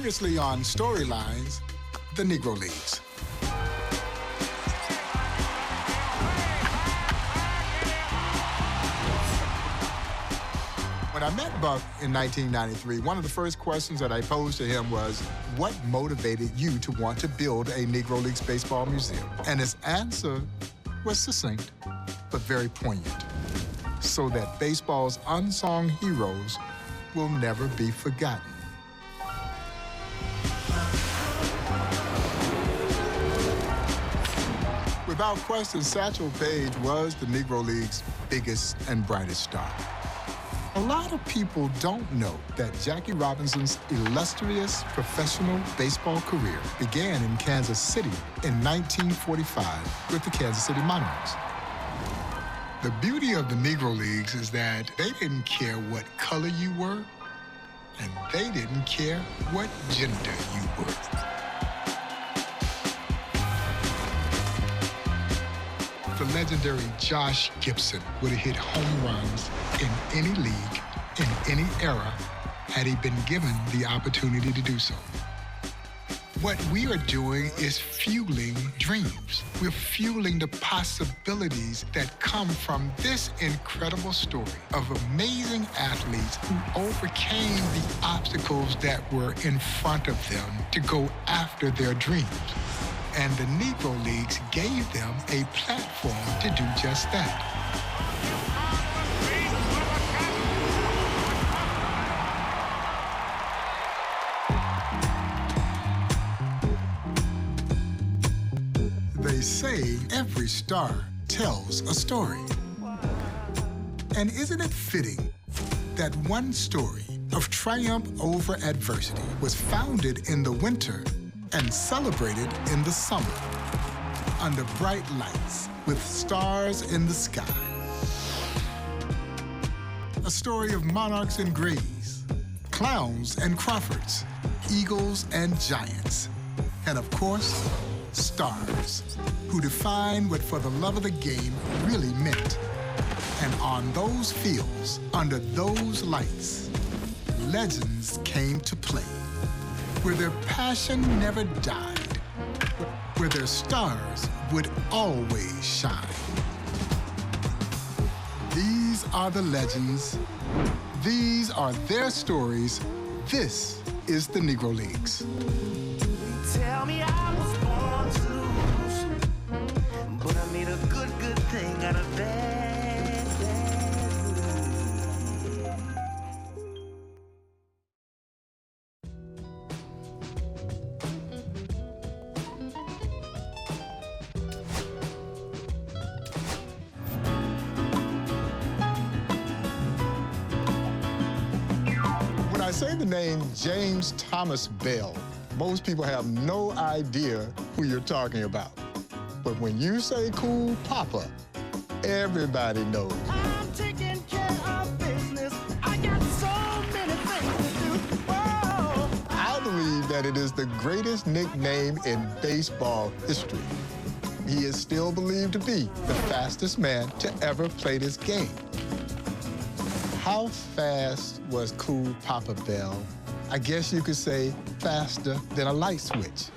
Previously on Storylines, the Negro Leagues. When I met Buck in 1993, one of the first questions that I posed to him was, what motivated you to want to build a Negro Leagues Baseball Museum? And his answer was succinct, but very poignant, so that baseball's unsung heroes will never be forgotten. Without question, Satchel Paige was the Negro League's biggest and brightest star. A lot of people don't know that Jackie Robinson's illustrious professional baseball career began in Kansas City in 1945 with the Kansas City Monarchs. The beauty of the Negro Leagues is that they didn't care what color you were, and they didn't care what gender you were. The legendary Josh Gibson would have hit home runs in any league, in any era, had he been given the opportunity to do so. What we are doing is fueling dreams. We're fueling the possibilities that come from this incredible story of amazing athletes who overcame the obstacles that were in front of them to go after their dreams. And the Negro Leagues gave them a platform to do just that. They say every star tells a story. And isn't it fitting that one story of triumph over adversity was founded in the winter and celebrated in the summer, under bright lights with stars in the sky. A story of monarchs and grays, clowns and Crawfords, eagles and giants, and of course, stars, who defined what for the love of the game really meant. And on those fields, under those lights, legends came to play, where their passion never died, where their stars would always shine. These are the legends. These are their stories. This is the Negro Leagues. Tell me I was born to lose, but I made a good thing out of bad. When I say the name James Thomas Bell, most people have no idea who you're talking about. But when you say Cool Papa, everybody knows. I'm taking care of business. I got so many things to do. Whoa. I believe that it is the greatest nickname in baseball history. He is still believed to be the fastest man to ever play this game. How fast was Cool Papa Bell? I guess you could say faster than a light switch.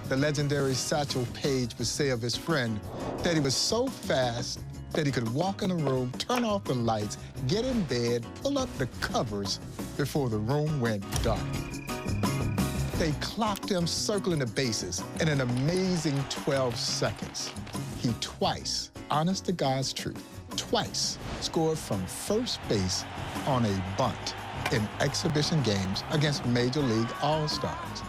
The legendary Satchel Paige would say of his friend that he was so fast that he could walk in a room, turn off the lights, get in bed, pull up the covers before the room went dark. They clocked him circling the bases in an amazing 12 seconds. He twice, honest to God's truth, twice scored from first base on a bunt in exhibition games against Major League All-Stars.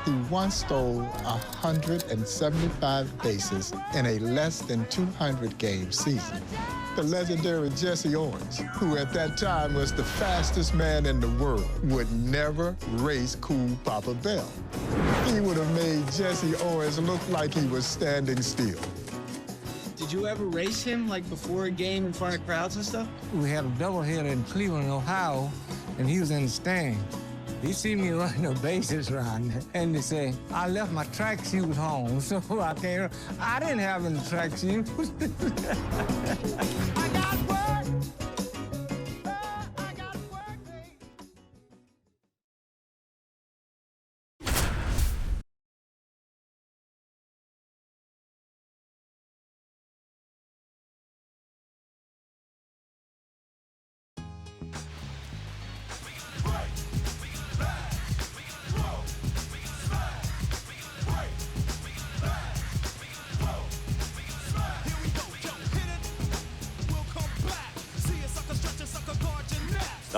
He once stole 175 bases in a less than 200-game season. The legendary Jesse Owens, who at that time was the fastest man in the world, would never race Cool Papa Bell. He would have made Jesse Owens look like he was standing still. Did you ever race him, like, before a game in front of crowds and stuff? We had a doubleheader in Cleveland, Ohio, and he was in the stand. He see me running the bases around, and they say, I left my tracksuit home, so I didn't have any tracksuit. I got work.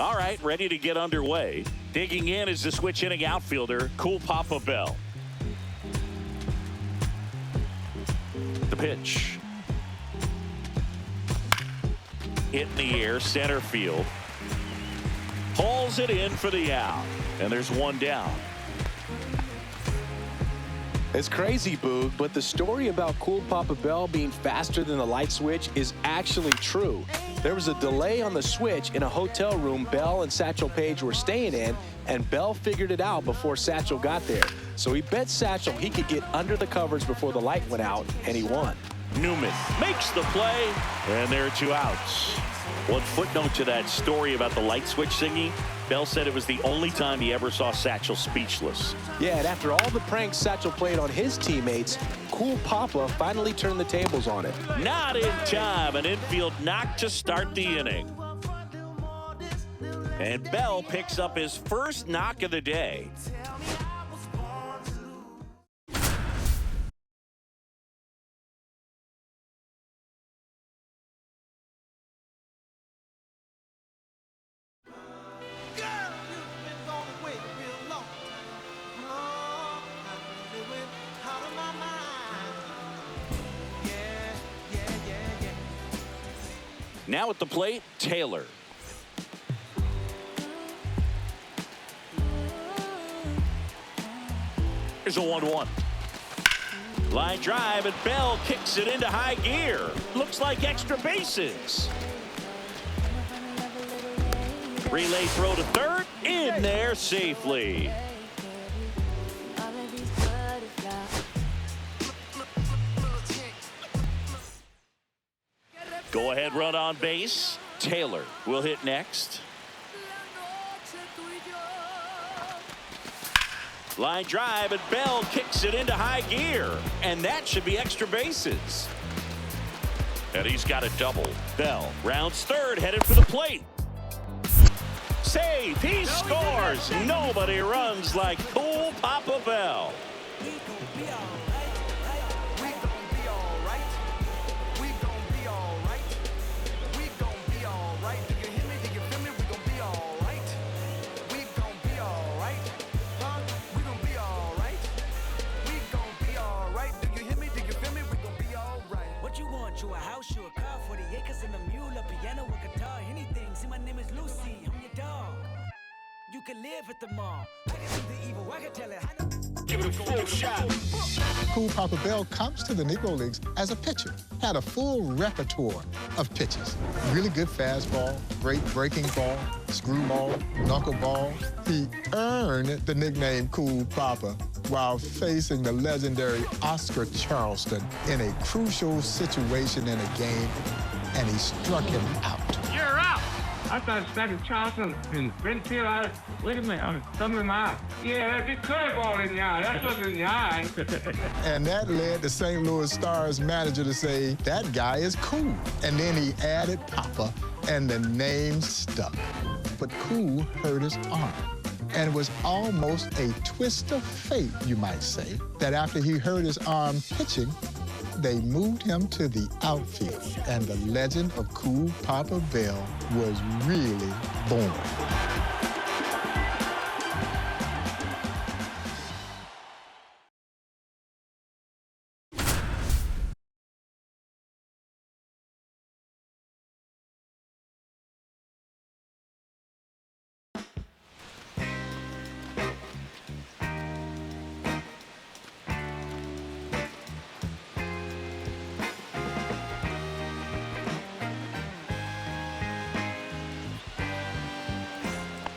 All right, ready to get underway. Digging in is the switch inning outfielder, Cool Papa Bell. The pitch. Hit in the air, center field. Hauls it in for the out. And there's one down. It's crazy, Boog, but the story about Cool Papa Bell being faster than the light switch is actually true. There was a delay on the switch in a hotel room Bell and Satchel Paige were staying in, and Bell figured it out before Satchel got there. So he bet Satchel he could get under the covers before the light went out, and he won. Newman makes the play, and there are 2 outs. One footnote to that story about the light switch singing, Bell said it was the only time he ever saw Satchel speechless. Yeah, and after all the pranks Satchel played on his teammates, Cool Papa finally turned the tables on it. Not in time, an infield knock to start the inning. And Bell picks up his first knock of the day. Now at the plate, Taylor. Here's a 1-1. Line drive, and Bell kicks it into high gear. Looks like extra bases. Relay throw to third, in there safely. Go ahead run on base. Taylor will hit next. Line drive, and Bell kicks it into high gear. And that should be extra bases. And he's got a double. Bell rounds third, headed for the plate. Save, he scores. Nobody runs like Cool Papa Bell. You a house, you a car, 40 acres and a mule, a piano, a guitar, anything. See, my name is Lucy, I'm your dog. You can live at the mall. I can see the evil, I can tell it. Give it a full shot. Cool Papa Bell comes to the Negro Leagues as a pitcher. Had a full repertoire of pitches. Really good fastball, great breaking ball, screwball, knuckleball. He earned the nickname Cool Papa while facing the legendary Oscar Charleston in a crucial situation in a game, and he struck him out. You're out. I thought Oscar Charleston and Renfield, wait a minute, something in my eye. Yeah, that's a curveball in the eye. That's what's in the eye. And that led the St. Louis Stars manager to say, that guy is cool. And then he added Papa, and the name stuck. But Cool hurt his arm. And it was almost a twist of fate, you might say, that after he hurt his arm pitching, they moved him to the outfield. And the legend of Cool Papa Bell was really born.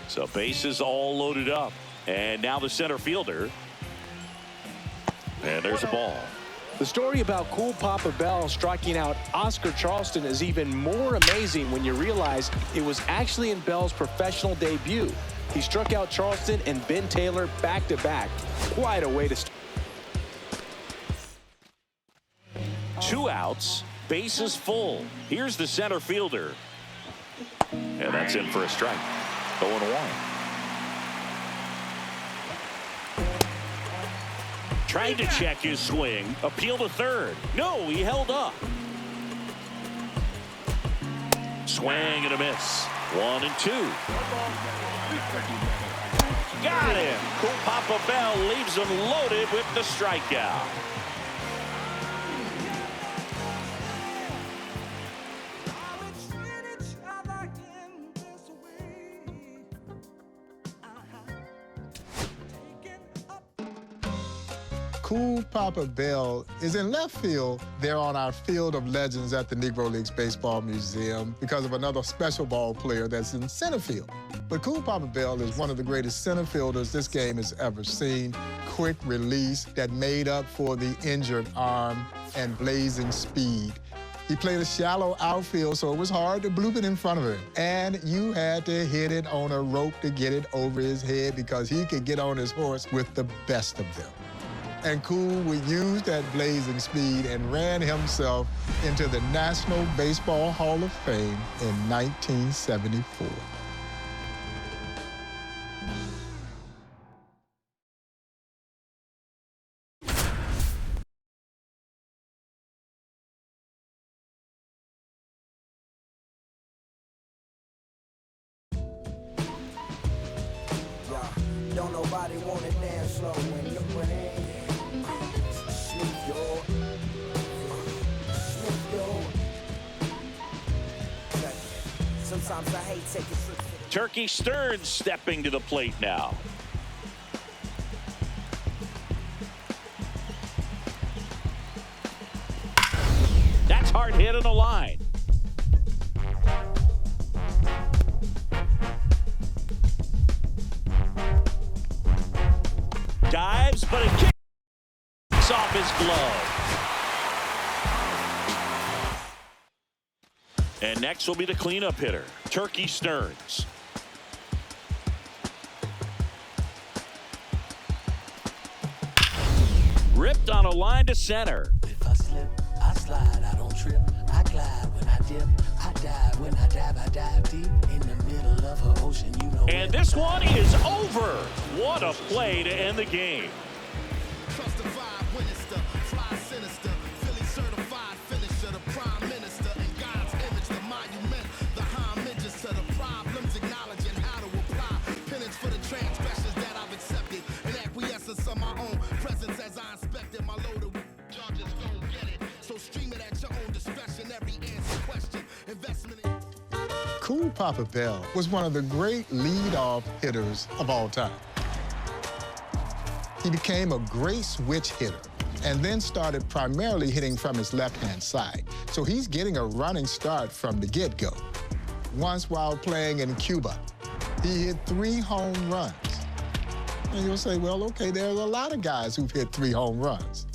So bases all loaded up. And now the center fielder. And there's a ball. The story about Cool Papa Bell striking out Oscar Charleston is even more amazing when you realize it was actually in Bell's professional debut. He struck out Charleston and Ben Taylor back-to-back. Quite a way to start. 2 outs, bases full. Here's the center fielder. And that's in for a strike. 0-1. Trying to check his swing. Appeal to third. No, he held up. Swing and a miss. 1-2. Got him. Cool Papa Bell leaves him loaded with the strikeout. Cool Papa Bell is in left field there on our Field of Legends at the Negro Leagues Baseball Museum because of another special ball player that's in center field. But Cool Papa Bell is one of the greatest center fielders this game has ever seen. Quick release that made up for the injured arm and blazing speed. He played a shallow outfield, so it was hard to bloop it in front of him. And you had to hit it on a rope to get it over his head because he could get on his horse with the best of them. And Cool would use that blazing speed and ran himself into the National Baseball Hall of Fame in 1974. Don't nobody wanna dance slow when the rain. Sometimes I hate taking trips. Turkey Stearns stepping to the plate now. That's hard hit on the line. Dives, but it kicks off his glove. And next will be the cleanup hitter, Turkey Stearns. Ripped on a line to center. If I slip, I slide, I don't trip, I glide when I dip, I dive when I dive deep in the middle of an ocean, you know. And this one is over. What a play to end the game. Trust the vibe when it's the fly sinister, Philly certified finisher, the prime minister, in God's image, the monument, the homages to the problems, acknowledging how to apply penance for the transgressions that I've accepted, and acquiescence of my own presence as I inspected my load of charges don't get it. So stream it at your own discretion, every answer question, investment in. Cool Papa Bell was one of the great leadoff hitters of all time. He became a great switch hitter and then started primarily hitting from his left-hand side. So he's getting a running start from the get-go. Once while playing in Cuba, he hit 3 home runs. And you'll say, well, okay, there's a lot of guys who've hit 3 home runs,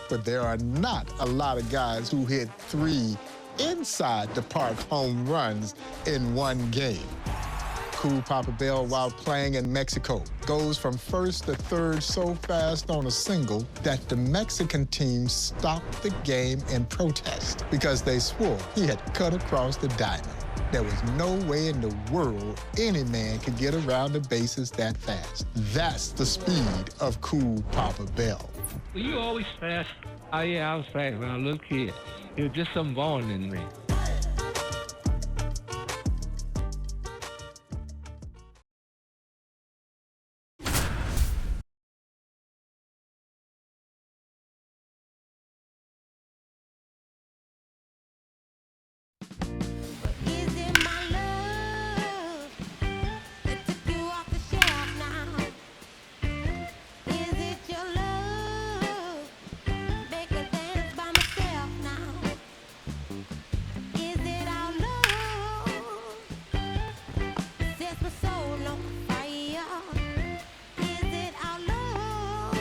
but there are not a lot of guys who hit 3 inside the park home runs in one game. Cool Papa Bell, while playing in Mexico, goes from first to third so fast on a single that the Mexican team stopped the game in protest because they swore he had cut across the diamond. There was no way in the world any man could get around the bases that fast. That's the speed of Cool Papa Bell. Were you always fast? Oh, yeah, I was fast when I was a little kid. It was just something born in me. Is it my love that took you off the shelf now? Is it your love make a dance by myself now? Is it our love sets my soul on fire? Is it our love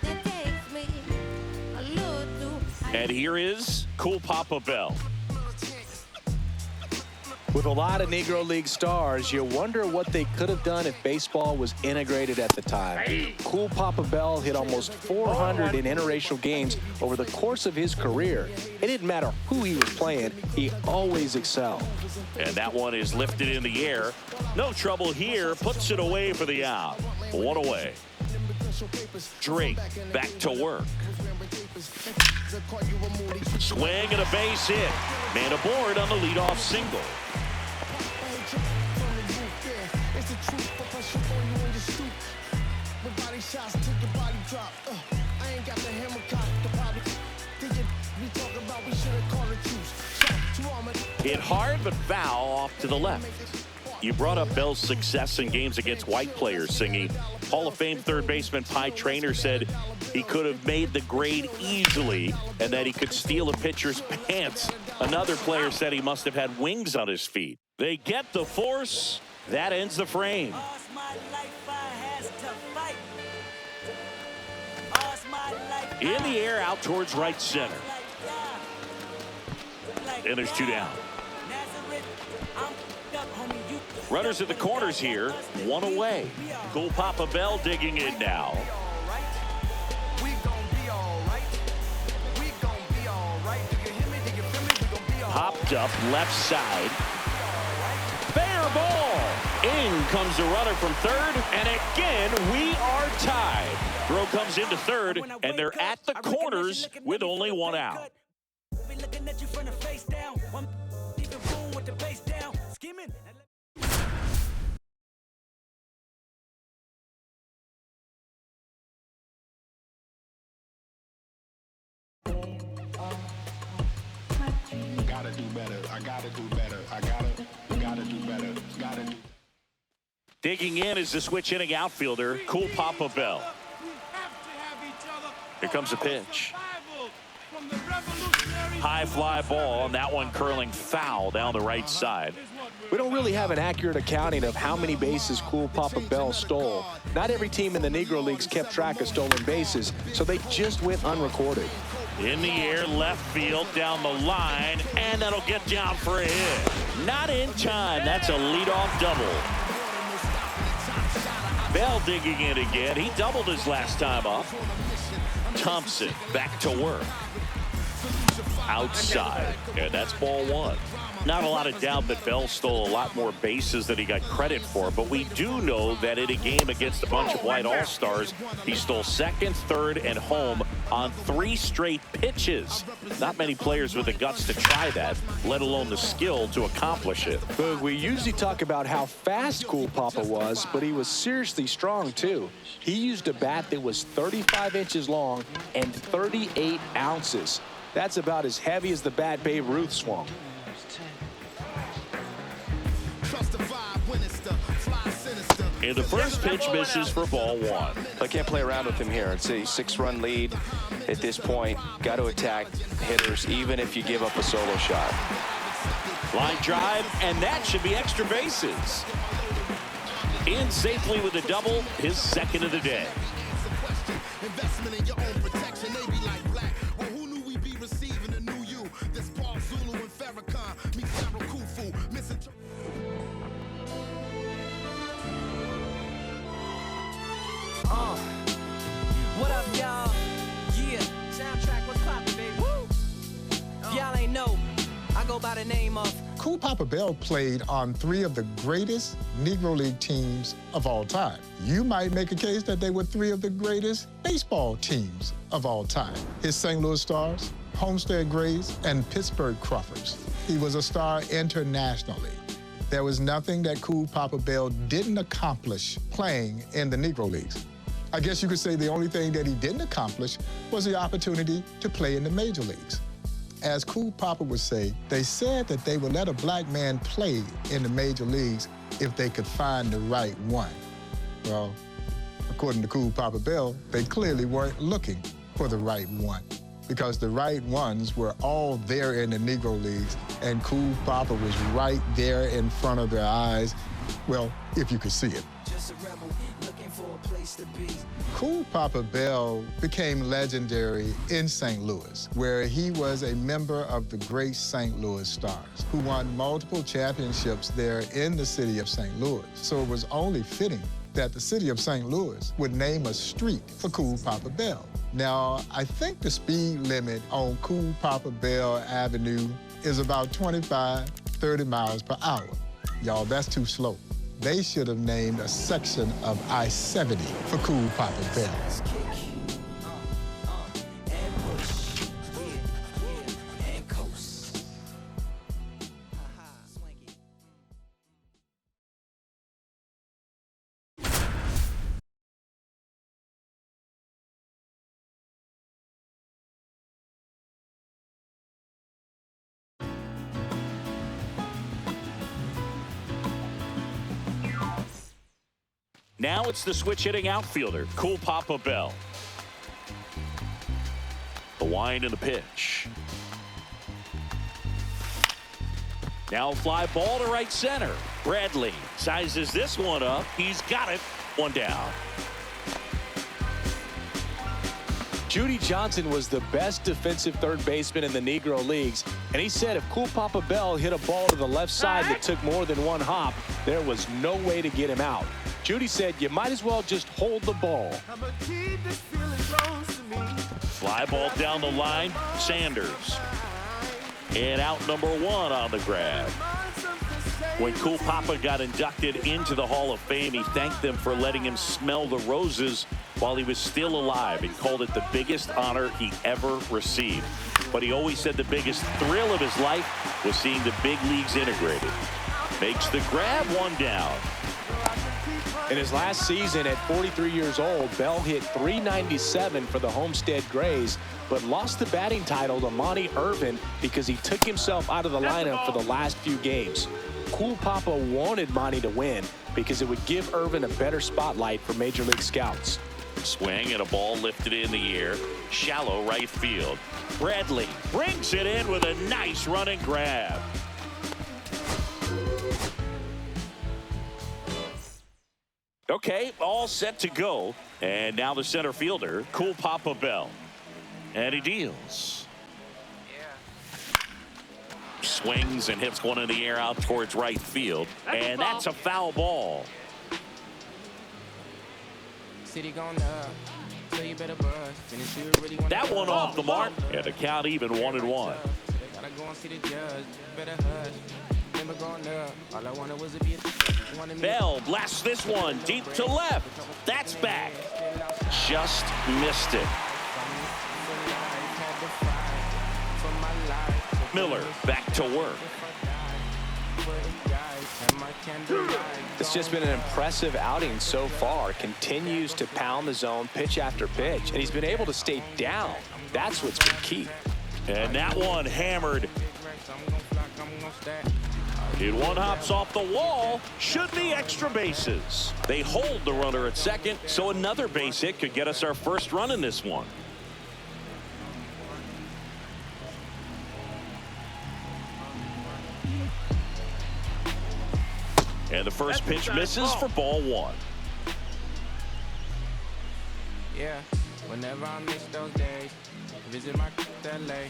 that takes me a little too high? And here is Cool Papa Bell. With a lot of Negro League stars, you wonder what they could have done if baseball was integrated at the time. Cool Papa Bell hit almost 400 in interracial games over the course of his career. It didn't matter who he was playing, he always excelled. And that one is lifted in the air. No trouble here, puts it away for the out. 1 away. Drake back to work. Swing and a base hit. Man aboard on the leadoff single. From the roof, yeah, it's the truth. But push up on you on your stoop. With body shots till your body drop. I ain't got the hammer cock, the body. Thinking we talk about, we should've called it truce. Hit hard, but foul off to the left. You brought up Bell's success in games against white players, Singy. Hall of Fame third baseman Pie Traynor said he could have made the grade easily and that he could steal a pitcher's pants. Another player said he must have had wings on his feet. They get the force. That ends the frame. In the air, out towards right center. And there's two down. Runners at the corners here, one away. Cool Papa Bell digging in now. Hopped up left side. Fair ball. In comes the runner from third, and again we are tied. Throw comes into third, and they're at the corners with only one out. Gotta do better. I gotta do better. I gotta do better. Gotta do. Digging in is the switch hitting outfielder, Cool Papa Bell. Here comes the pitch. High fly ball, and that one curling foul down the right side. We don't really have an accurate accounting of how many bases Cool Papa Bell stole. Not every team in the Negro Leagues kept track of stolen bases, so they just went unrecorded. In the air, left field, down the line, and that'll get down for a hit. Not in time. That's a leadoff double. Bell digging in again. He doubled his last time up. Thompson back to work. Outside, and that's ball one. Not a lot of doubt that Bell stole a lot more bases than he got credit for, but we do know that in a game against a bunch of white all-stars, he stole second, third, and home on 3 straight pitches. Not many players with the guts to try that, let alone the skill to accomplish it. Boog, we usually talk about how fast Cool Papa was, but he was seriously strong, too. He used a bat that was 35 inches long and 38 ounces. That's about as heavy as the bat Babe Ruth swung. And the first pitch misses for ball one. I can't play around with him here. It's a 6-run lead at this point. Got to attack hitters, even if you give up a solo shot. Line drive, and that should be extra bases. In safely with a double, his second of the day. Investment in your own protection, they be like black. Well, who knew we'd be receiving a new you? This Paul Zulu and Farrakhan meets Pharaoh Khufu. What up, y'all? Yeah, soundtrack, what's poppin', baby? Woo! Y'all ain't know, I go by the name of Cool Papa Bell played on 3 of the greatest Negro League teams of all time. You might make a case that they were 3 of the greatest baseball teams of all time. His St. Louis Stars, Homestead Grays, and Pittsburgh Crawfords. He was a star internationally. There was nothing that Cool Papa Bell didn't accomplish playing in the Negro Leagues. I guess you could say the only thing that he didn't accomplish was the opportunity to play in the major leagues. As Cool Papa would say, they said that they would let a black man play in the major leagues if they could find the right one. Well, according to Cool Papa Bell, they clearly weren't looking for the right one, because the right ones were all there in the Negro Leagues, and Cool Papa was right there in front of their eyes, well, if you could see it. just a rebel looking for a place to be. Cool Papa Bell became legendary in St. Louis, where he was a member of the great St. Louis Stars, who won multiple championships there in the city of St. Louis. So it was only fitting that the city of St. Louis would name a street for Cool Papa Bell. Now, I think the speed limit on Cool Papa Bell Avenue is about 25, 30 miles per hour. Y'all, that's too slow. They should have named a section of I-70 for Cool Papa Bell. Now it's the switch-hitting outfielder, Cool Papa Bell. The wind and the pitch. Now a fly ball to right center. Bradley sizes this one up. He's got it. One down. Judy Johnson was the best defensive third baseman in the Negro Leagues, and he said if Cool Papa Bell hit a ball to the left side that took more than one hop, there was no way to get him out. Judy said you might as well just hold the ball. Fly ball down the line, Sanders. And out number one on the grab. When Cool Papa got inducted into the Hall of Fame, he thanked them for letting him smell the roses while he was still alive and called it the biggest honor he ever received. But he always said the biggest thrill of his life was seeing the big leagues integrated. Makes the grab, one down. In his last season at 43 years old, Bell hit .397 for the Homestead Grays, but lost the batting title to Monty Irvin because he took himself out of the lineup for the last few games. Cool Papa wanted Monty to win because it would give Irvin a better spotlight for Major League scouts. Swing and a ball lifted in the air. Shallow right field. Bradley brings it in with a nice running grab. Okay, all set to go. And now the center fielder, Cool Papa Bell. And he deals. Swings and hits one in the air out towards right field. And that's a foul ball. That one off the mark, and the count even 1-1. Bell blasts this one deep to left. That's back. Just missed it. Miller back to work. It's just been an impressive outing so far. Continues to pound the zone pitch after pitch, and he's been able to stay down. That's what's been key. And that one hammered. It one hops off the wall. Should be extra bases. They hold the runner at second, so another base hit could get us our first run in this one. And the first pitch misses for ball one. Yeah, whenever I miss those days, visit my LA.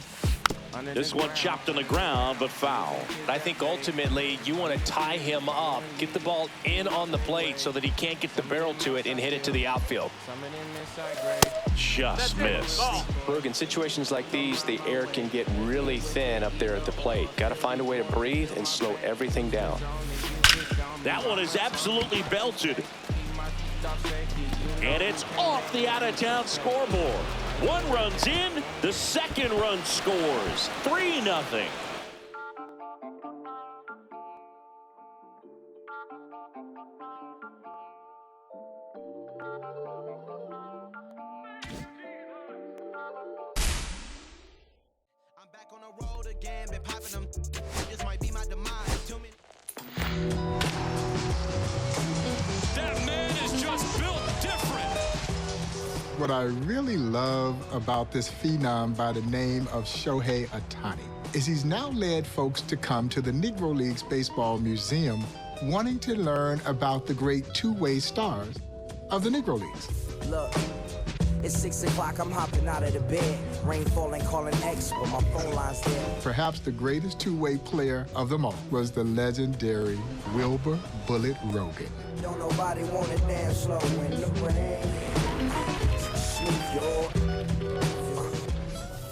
This one chopped on the ground, but foul. I think ultimately you want to tie him up, get the ball in on the plate so that he can't get the barrel to it and hit it to the outfield. Just missed. Boog, in situations like these, the air can get really thin up there at the plate. Got to find a way to breathe and slow everything down. That one is absolutely belted. And it's off the out-of-town scoreboard. One run's in, the second run scores. 3-0. I'm back on the road again, been popping them. This might be my demise. Too many. That man is just built different. What I really love about this phenom by the name of Shohei Ohtani is he's now led folks to come to the Negro Leagues Baseball Museum wanting to learn about the great two-way stars of the Negro Leagues. Look, it's 6 o'clock, I'm hopping out of the bed. Rain falling, calling X, but my phone line's dead. Perhaps the greatest two-way player of them all was the legendary Wilbur Bullet Rogan. Don't nobody wanna dance slow in the rain.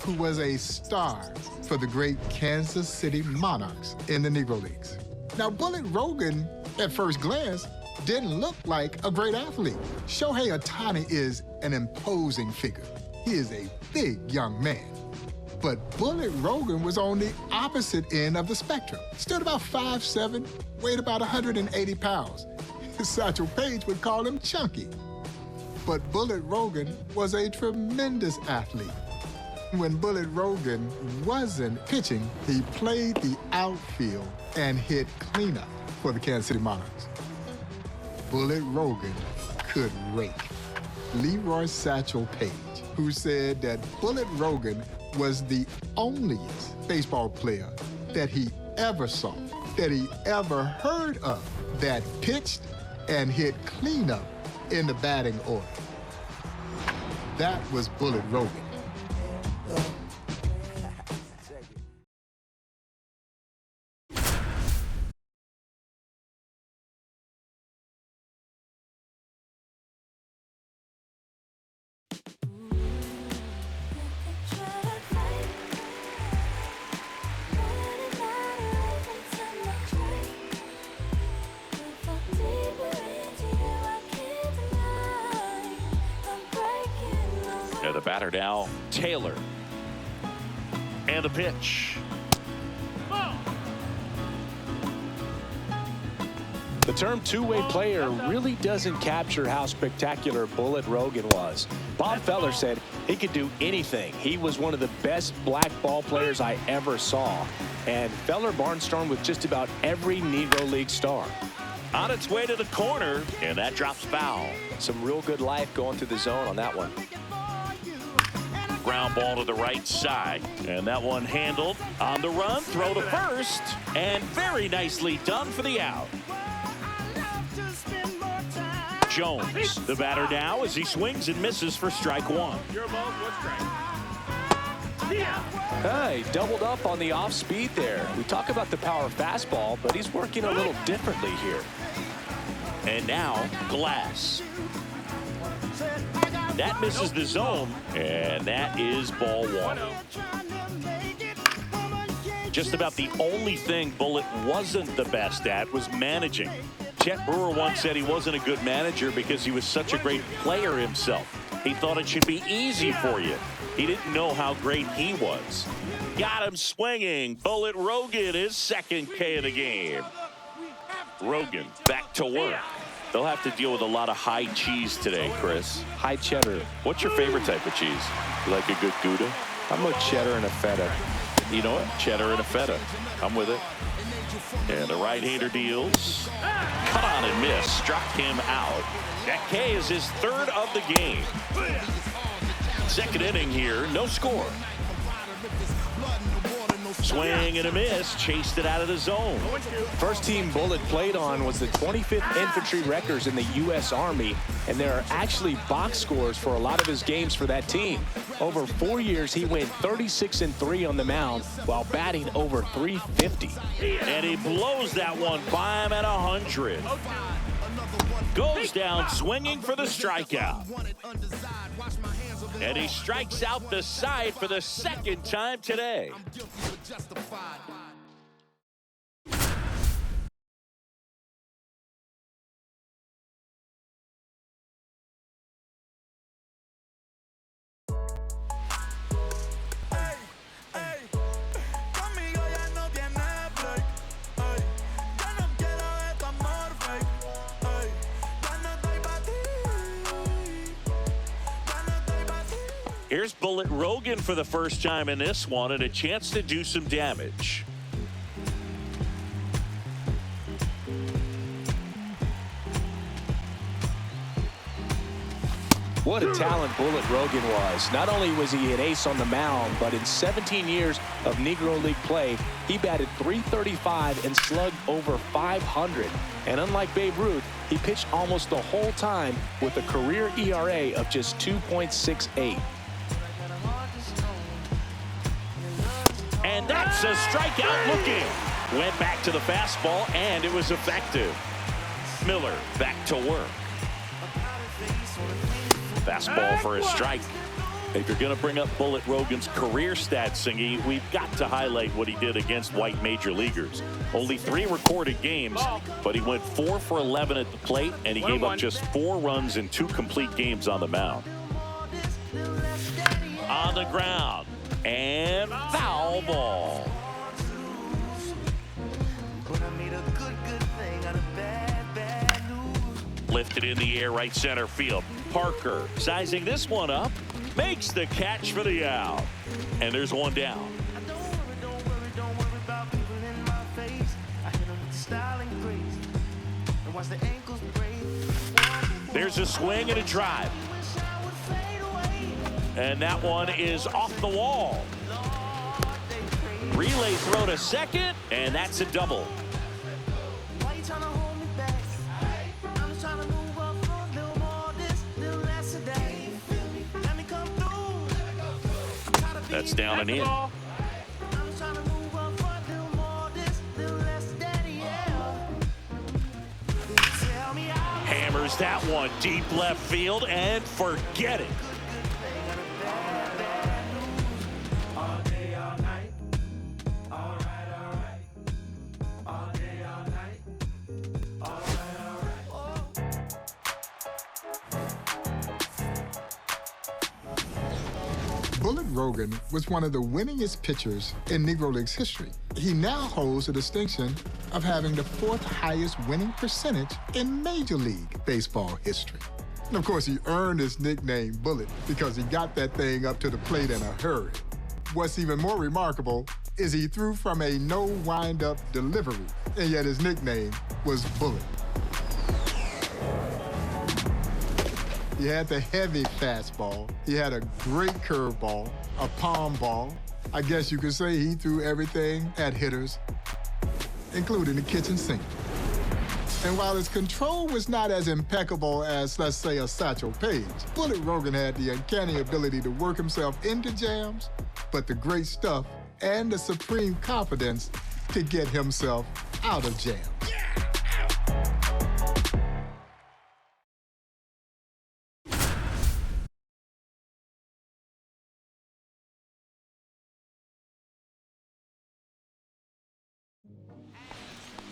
Who was a star for the great Kansas City Monarchs in the Negro Leagues. Now, Bullet Rogan, at first glance, didn't look like a great athlete. Shohei Ohtani is an imposing figure. He is a big young man. But Bullet Rogan was on the opposite end of the spectrum. Stood about 5'7", weighed about 180 pounds. Satchel Paige would call him chunky. But Bullet Rogan was a tremendous athlete. When Bullet Rogan wasn't pitching, he played the outfield and hit cleanup for the Kansas City Monarchs. Bullet Rogan could rake. Leroy Satchel Paige, who said that Bullet Rogan was the onlyest baseball player that he ever saw, that he ever heard of, that pitched and hit cleanup in the batting order. That was Bullet Rogan. Yeah, the batter now, Taylor. And the pitch. The term two-way player really doesn't capture how spectacular Bullet Rogan was. Bob Feller said he could do anything. He was one of the best black ball players I ever saw. And Feller barnstormed with just about every Negro League star. On its way to the corner, and that drops foul. Some real good life going through the zone on that one. Ground ball to the right side, and that one handled on the run, throw to first, and very nicely done for the out. Jones, the batter now, as he swings and misses for strike one. He doubled up on the off speed there. We talk about the power fastball, but he's working a little differently here. And now, Glass. That misses the zone, and that is ball one. Just about the only thing Bullet wasn't the best at was managing. Chet Brewer once said he wasn't a good manager because he was such a great player himself. He thought it should be easy for you. He didn't know how great he was. Got him swinging. Bullet Rogan, his second K of the game. Rogan back to work. They'll have to deal with a lot of high cheese today, Chris. High cheddar. What's your favorite type of cheese? You like a good Gouda? I'm a cheddar and a feta. You know what? Cheddar and a feta. I'm with it. And the right-hander deals. Cut on and miss. Struck him out. That K is his third of the game. Second inning here. No score. Swing and a miss. Chased it out of the zone. First team Bullet played on was the 25th Infantry Wreckers in the U.S. Army, and there are actually box scores for a lot of his games for that team. Over 4 years, he went 36-3 on the mound while batting over .350. And he blows that one by him at 100. Goes down swinging for the strikeout. And he strikes out the side for the second time today. Here's Bullet Rogan for the first time in this one, and a chance to do some damage. What a talent Bullet Rogan was. Not only was he an ace on the mound, but in 17 years of Negro League play, he batted .335 and slugged over .500. And unlike Babe Ruth, he pitched almost the whole time with a career ERA of just 2.68. And that's a strikeout looking. Went back to the fastball, and it was effective. Miller back to work. Fastball for a strike. If you're going to bring up Bullet Rogan's career stats, Singy, we've got to highlight what he did against white major leaguers. Only 3 recorded games, but he went 4 for 11 at the plate, and he gave up just 4 runs in 2 complete games on the mound. On the ground, and foul ball. Lifted in the air, right center field. Parker sizing this one up, makes the catch for the out. And there's one down. There's a swing and a drive. And that one is off the wall. Relay throw to second, and that's a double. That's down and in. Hammers that one deep left field and forget it. Bullet Rogan was one of the winningest pitchers in Negro Leagues history. He now holds the distinction of having the 4th highest winning percentage in Major League Baseball history. And of course, he earned his nickname Bullet because he got that thing up to the plate in a hurry. What's even more remarkable is he threw from a no wind-up delivery, and yet his nickname was Bullet. He had the heavy fastball. He had a great curveball, a palm ball. I guess you could say he threw everything at hitters, including the kitchen sink. And while his control was not as impeccable as, let's say, a Satchel Paige, Bullet Rogan had the uncanny ability to work himself into jams, but the great stuff and the supreme confidence to get himself out of jams.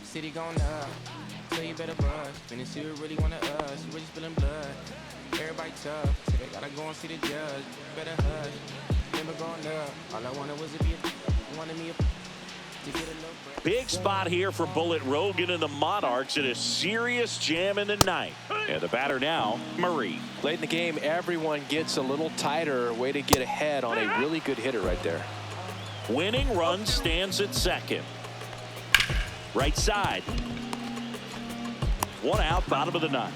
City going up, so you better buzz. Finna see who really wanna us, you really spilling blood. Everybody tough, so they gotta go and see the judge. You better hush, never going up. All I wanted was to be wanted me to get a little breath. Big spot here for Bullet Rogan and the Monarchs in a serious jam in the ninth. And the batter now, Murray. Late in the game, everyone gets a little tighter. Way to get ahead on a really good hitter right there. Winning run stands at second. Right side. One out, bottom of the ninth.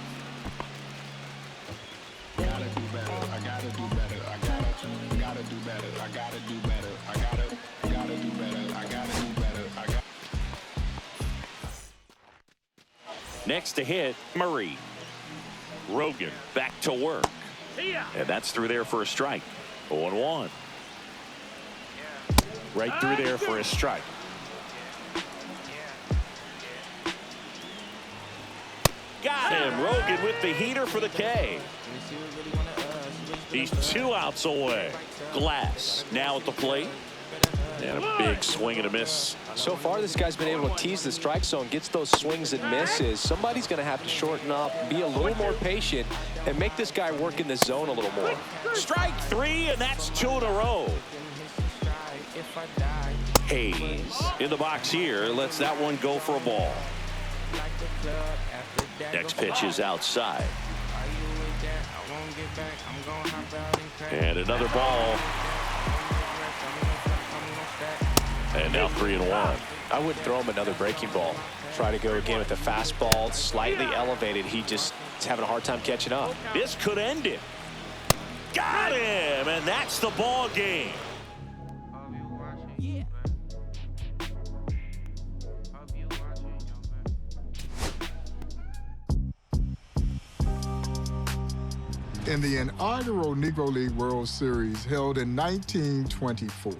Gotta do better. I gotta do better. I gotta do better. I gotta do better. I gotta do better. I gotta do better. Next to hit, Murray. Rogan back to work. And that's through there for a strike. 0-1. Right through there for a strike. Got him. Rogan with the heater for the K. He's 2 outs away. Glass now at the plate. And a big swing and a miss. So far, this guy's been able to tease the strike zone, gets those swings and misses. Somebody's going to have to shorten up, be a little more patient, and make this guy work in the zone a little more. Strike 3, and that's 2 in a row. Hayes in the box here. Lets that one go for a ball. Next pitch is outside. And another ball. And now 3-1. I wouldn't throw him another breaking ball. Try to go again with the fastball, slightly elevated. He just is having a hard time catching up. This could end it. Got him, and that's the ball game. In the inaugural Negro League World Series held in 1924,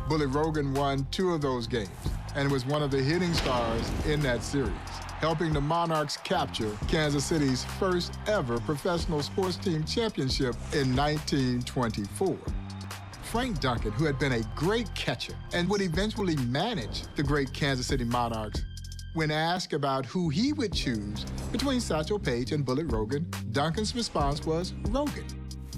Bullet Rogan won 2 of those games and was one of the hitting stars in that series, helping the Monarchs capture Kansas City's first ever professional sports team championship in 1924. Frank Duncan, who had been a great catcher and would eventually manage the great Kansas City Monarchs, when asked about who he would choose between Satchel Paige and Bullet Rogan, Duncan's response was Rogan,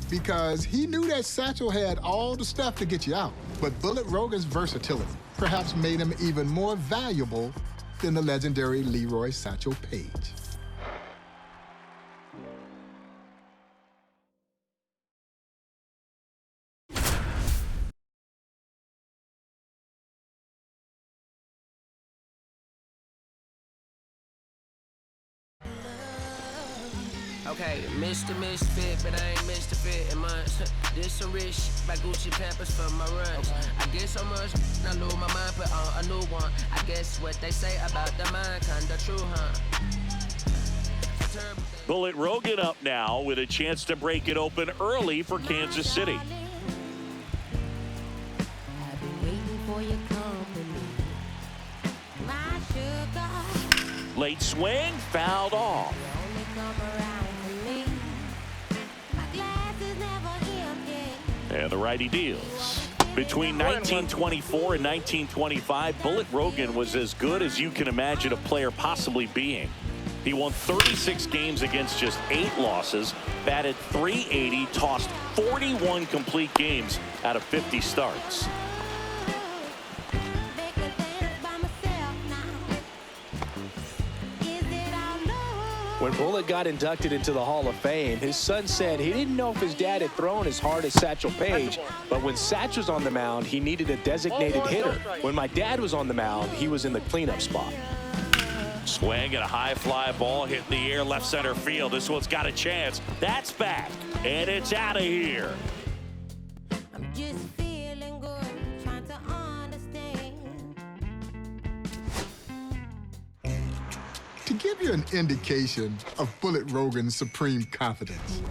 because he knew that Satchel had all the stuff to get you out, but Bullet Rogan's versatility perhaps made him even more valuable than the legendary Leroy Satchel Paige. Okay, Mr. Misfit, but I ain't Mr. Fit in months. This some rich shit by Gucci Pampers for my runs. I get so much, I lose my mind, put on a new one. I guess what they say about the mind, kinda true, huh? Bullet Rogan up now with a chance to break it open early for Kansas City. I've been waiting for your company. My sugar. Late swing, fouled off. You only come around for me. My glass is never empty. And the righty deals. Between 1924 and 1925, Bullet Rogan was as good as you can imagine a player possibly being. He won 36 games against just 8 losses, batted .380, tossed 41 complete games out of 50 starts. When Bullet got inducted into the Hall of Fame, his son said he didn't know if his dad had thrown as hard as Satchel Paige, but when Satch was on the mound, he needed a designated hitter. When my dad was on the mound, he was in the cleanup spot. Swing and a high fly ball hit in the air left center field. This one's got a chance. That's back, and it's out of here. I'm just feeling good, trying to understand. To give you an indication of Bullet Rogan's supreme confidence,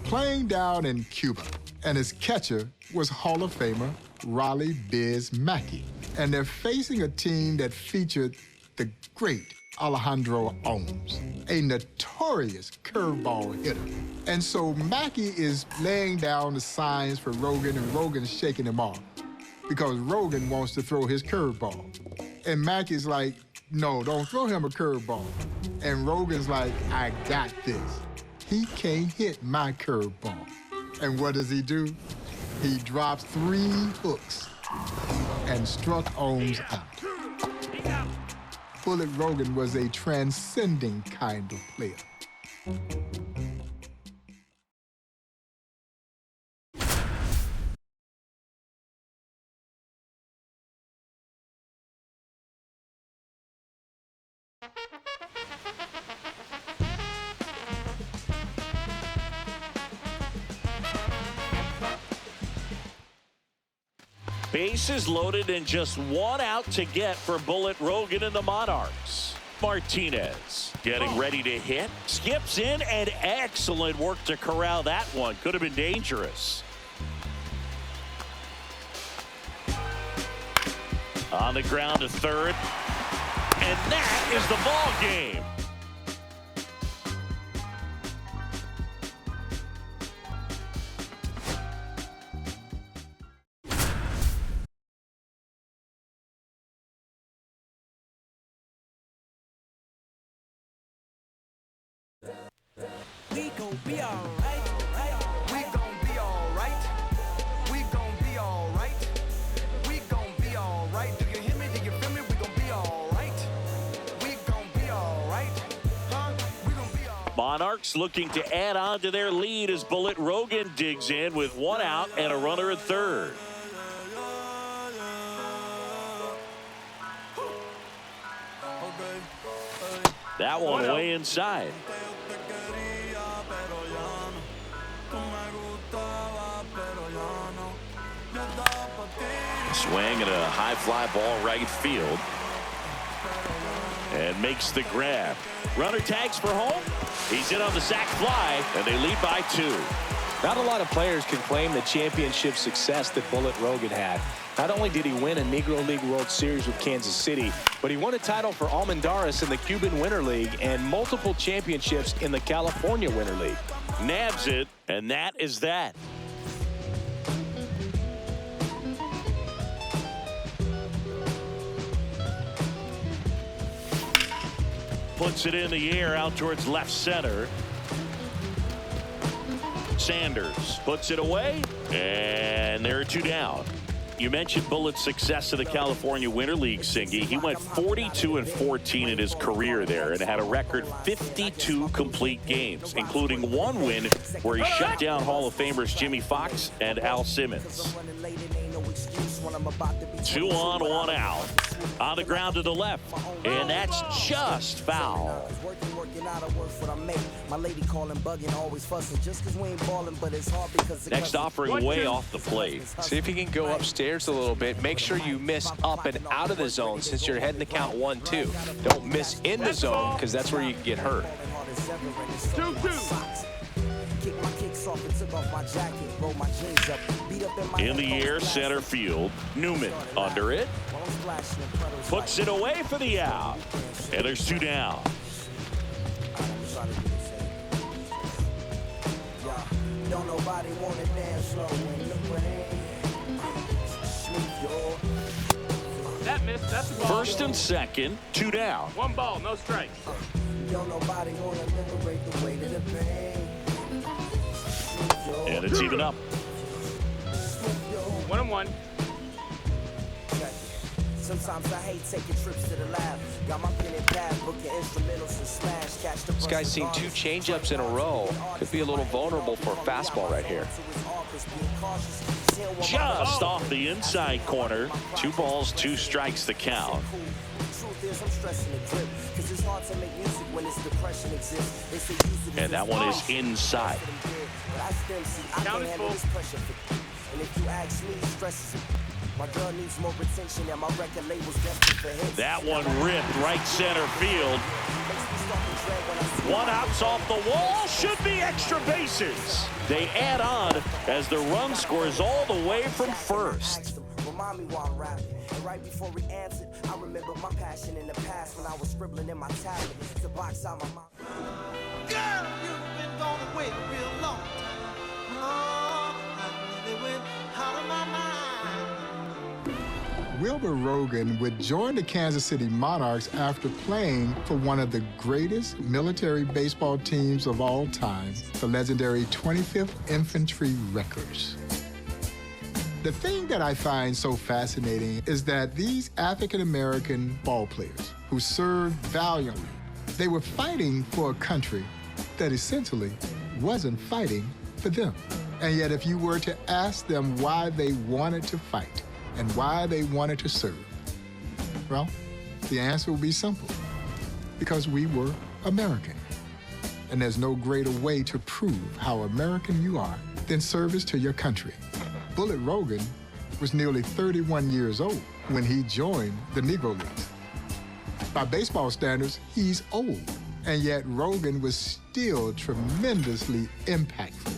playing down in Cuba, and his catcher was Hall of Famer Raleigh Biz Mackey. And they're facing a team that featured the great Alejandro Ohms, a notorious curveball hitter. And so Mackey is laying down the signs for Rogan, and Rogan's shaking him off because Rogan wants to throw his curveball. And Mackey's like, no, don't throw him a curveball. And Rogan's like, I got this. He can't hit my curveball. And what does he do? He drops 3 hooks and struck Ohms out. Bullet Rogan was a transcending kind of player. Bases loaded and just 1 out to get for Bullet Rogan and the Monarchs. Martinez getting ready to hit. Skips in, and excellent work to corral that one. Could have been dangerous. On the ground to third. And that is the ball game. We gon' be alright, we gon' be alright, we gon' be alright, we gon' be alright. Do you hear me? Do you feel me? We gon' be alright, we gon' be alright, huh? We gon' be alright. Monarchs looking to add on to their lead as Bullet Rogan digs in with 1 out and a runner at third. That one way inside. Swing and a high fly ball right field. And makes the grab. Runner tags for home. He's in on the sac fly, and they lead by 2. Not a lot of players can claim the championship success that Bullet Rogan had. Not only did he win a Negro League World Series with Kansas City, but he won a title for Almendares in the Cuban Winter League and multiple championships in the California Winter League. Nabs it, and that is that. Puts it in the air out towards left center. Sanders puts it away, and there are 2 down. You mentioned Bullet's success in the California Winter League, Singy. He went 42-14 in his career there and had a record 52 complete games, including 1 win where he shut down Hall of Famers Jimmy Fox and Al Simmons. 2 on, 1 out. On the ground to the left, and that's just foul. Next offering way off the plate. See if you can go upstairs a little bit. Make sure you miss up and out of the zone since you're heading to count 1-2. Don't miss in the zone because that's where you can get hurt. 2-2. In the air, center field. Newman under it. Puts it away for the out. And there's 2 down. Don't nobody want to dance slow in the rain. That missed. That's a ball. First and second, 2 down. 1 ball, no strikes. Don't nobody want to liberate the weight of the pain. And it's even up. 1-1. Sometimes I hate taking trips to the lab. Got my pen and pad, booking instrumentals to smash. Catch the This guy's seen 2 changeups in a row. Could be a little vulnerable for a fastball right here. Just off the inside corner. 2 balls, 2 strikes the count. And that one is inside. Count is full. And if you ask me, stresses it. My girl needs more retention and my record label's desperate for hits. That one ripped right center field. 1 out's off the wall. Should be extra bases. They add on as the run scores all the way from first. Remind me while I'm rapping. And right before he answered, I remember my passion in the past when I was scribbling in my tablet to box out my mouth. Girl, you've been gone away a real long time. Oh, I really went out of my mind. Wilbur Rogan would join the Kansas City Monarchs after playing for one of the greatest military baseball teams of all time, the legendary 25th Infantry Wreckers. The thing that I find so fascinating is that these African-American ball players who served valiantly, they were fighting for a country that essentially wasn't fighting for them. And yet if you were to ask them why they wanted to fight and why they wanted to serve, well, the answer would be simple. Because we were American. And there's no greater way to prove how American you are than service to your country. Bullet Rogan was nearly 31 years old when he joined the Negro Leagues. By baseball standards, he's old, and yet Rogan was still tremendously impactful.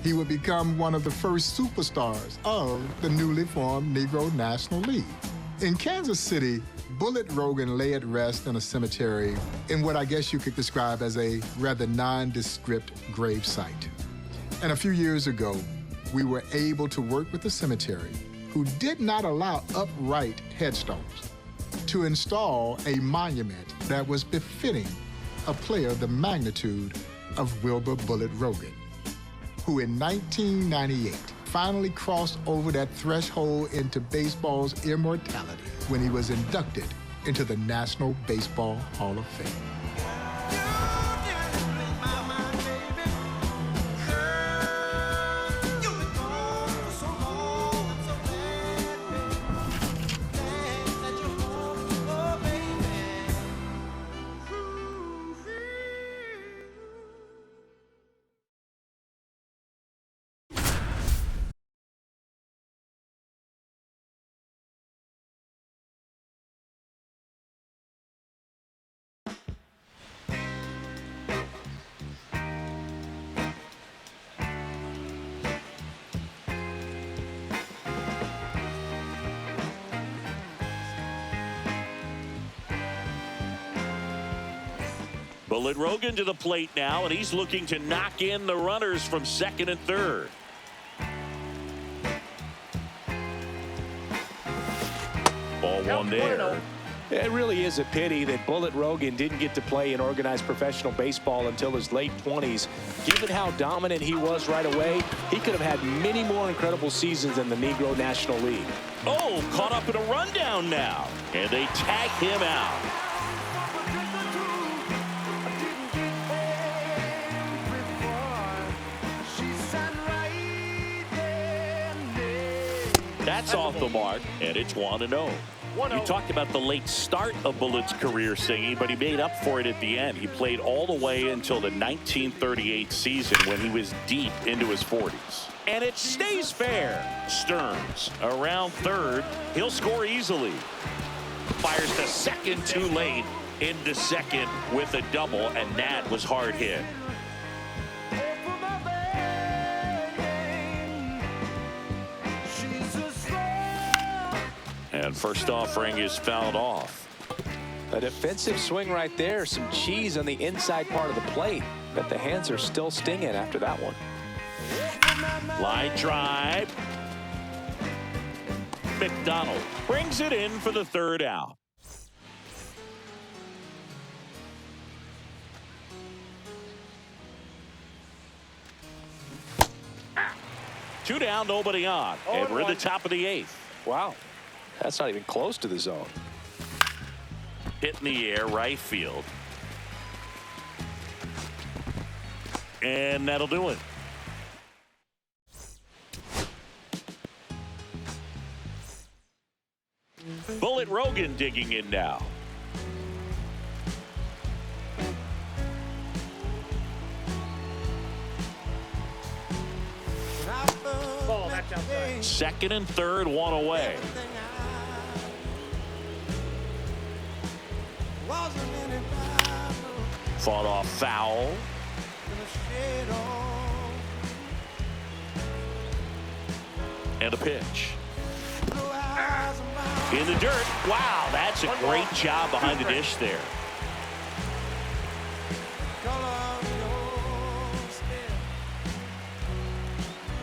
He would become one of the first superstars of the newly formed Negro National League. In Kansas City, Bullet Rogan lay at rest in a cemetery in what I guess you could describe as a rather nondescript grave site. And a few years ago, we were able to work with the cemetery, who did not allow upright headstones, to install a monument that was befitting a player the magnitude of Wilbur Bullet Rogan, who in 1998 finally crossed over that threshold into baseball's immortality when he was inducted into the National Baseball Hall of Fame. Bullet Rogan to the plate now, and he's looking to knock in the runners from second and third. Ball 1 there. It really is a pity that Bullet Rogan didn't get to play in organized professional baseball until his late 20s. Given how dominant he was right away, he could have had many more incredible seasons in the Negro National League. Oh, caught up in a rundown now, and they tag him out. That's off the mark, and it's 1-0. You talked about the late start of Bullett's career, Singy, but he made up for it at the end. He played all the way until the 1938 season when he was deep into his 40s. And it stays fair. Stearns around third. He'll score easily. Fires to second too late. Into second with a double, and that was hard hit. And first offering is fouled off. A defensive swing right there. Some cheese on the inside part of the plate. But the hands are still stinging after that one. Line drive. McDonald brings it in for the third out. Two down, nobody on. And we're in the top of the eighth. Wow. That's not even close to the zone. Hit in the air, right field. And that'll do it. Bullet Rogan digging in now. Second and third, one away. Fought off foul. And a pitch. In the dirt. Wow, that's a great job behind the dish there.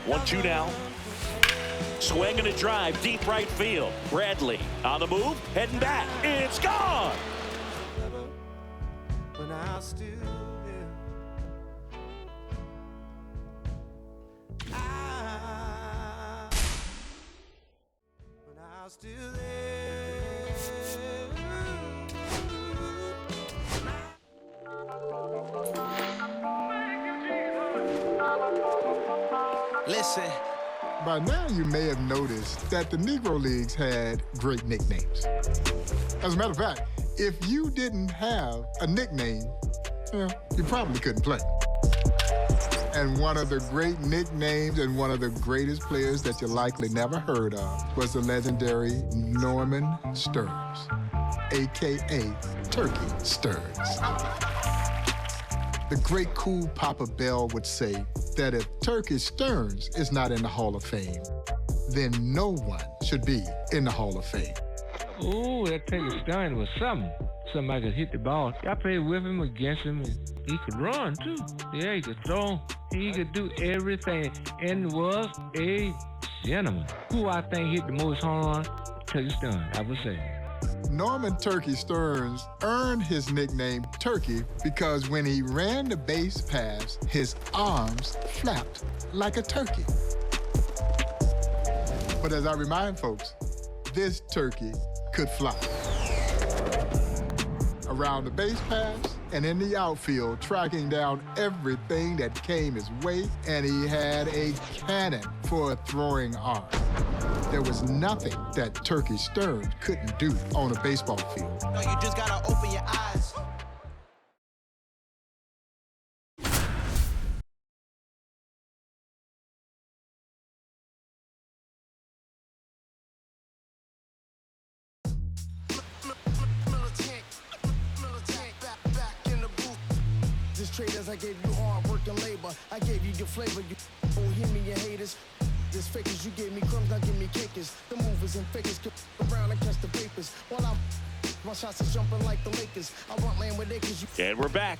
1-2 now. Swing and a drive, deep right field. Bradley on the move, heading back. It's gone. When I still Listen. By now, you may have noticed that the Negro Leagues had great nicknames. As a matter of fact, if you didn't have a nickname, well, you probably couldn't play. And one of the great nicknames and one of the greatest players that you likely never heard of was the legendary Norman Stearns, a.k.a. Turkey Stearns. The great cool Papa Bell would say that if Turkey Stearns is not in the Hall of Fame, then no one should be in the Hall of Fame. Ooh, that Turkey Stearns was something. Somebody could hit the ball. I played with him, against him, and he could run, too. Yeah, he could throw. He could do everything, and was a gentleman. Who I think hit the most home run? Turkey Stearns, I would say. Norman Turkey Stearns earned his nickname Turkey because when he ran the base pass, his arms flapped like a turkey. But as I remind folks, this turkey could fly. Around the base pass and in the outfield, tracking down everything that came his way, and he had a cannon for a throwing arm. There was nothing that Turkey Stearns couldn't do on a baseball field. No, you just gotta open your eyes. Traders, I gave you hard work and labor. I gave you your flavor. You don't hear me, your haters. This fakers, you gave me crumbs, now give me cakers. The movers and fakers get around and catch the papers. While my shots is jumping like the Lakers. I want land with acres. And we're back.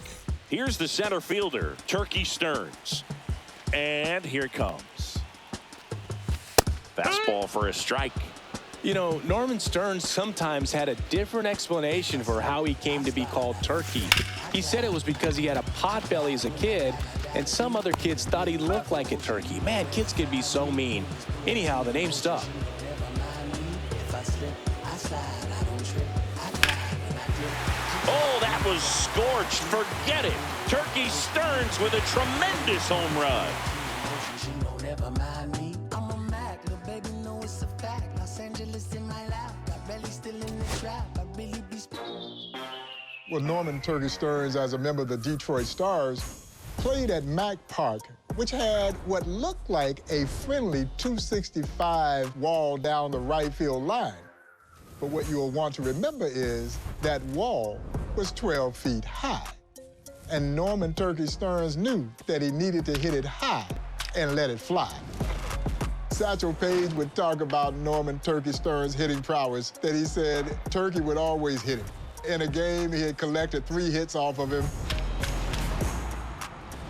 Here's the center fielder, Turkey Stearns. And here it comes. Fastball for a strike. You know, Norman Stearns sometimes had a different explanation for how he came to be called Turkey. He said it was because he had a pot belly as a kid, and some other kids thought he looked like a turkey. Man, kids can be so mean. Anyhow, the name stuck. Oh, that was scorched. Forget it. Turkey Stearns with a tremendous home run. Never mind me. I'm a Mac, little baby, know it's a fact. Well, Norman Turkey Stearns, as a member of the Detroit Stars, played at Mack Park, which had what looked like a friendly 265 wall down the right field line. But what you'll want to remember is that wall was 12 feet high. And Norman Turkey Stearns knew that he needed to hit it high and let it fly. Satchel Paige would talk about Norman Turkey Stearns' hitting prowess, that he said Turkey would always hit him. In a game, he had collected 3 hits off of him.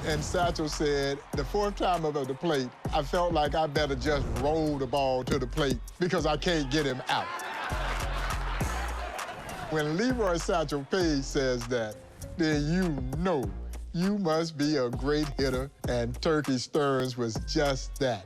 And Satchel said, the 4th time up at the plate, I felt like I better just roll the ball to the plate because I can't get him out. When Leroy Satchel Paige says that, then you know you must be a great hitter, and Turkey Stearns was just that.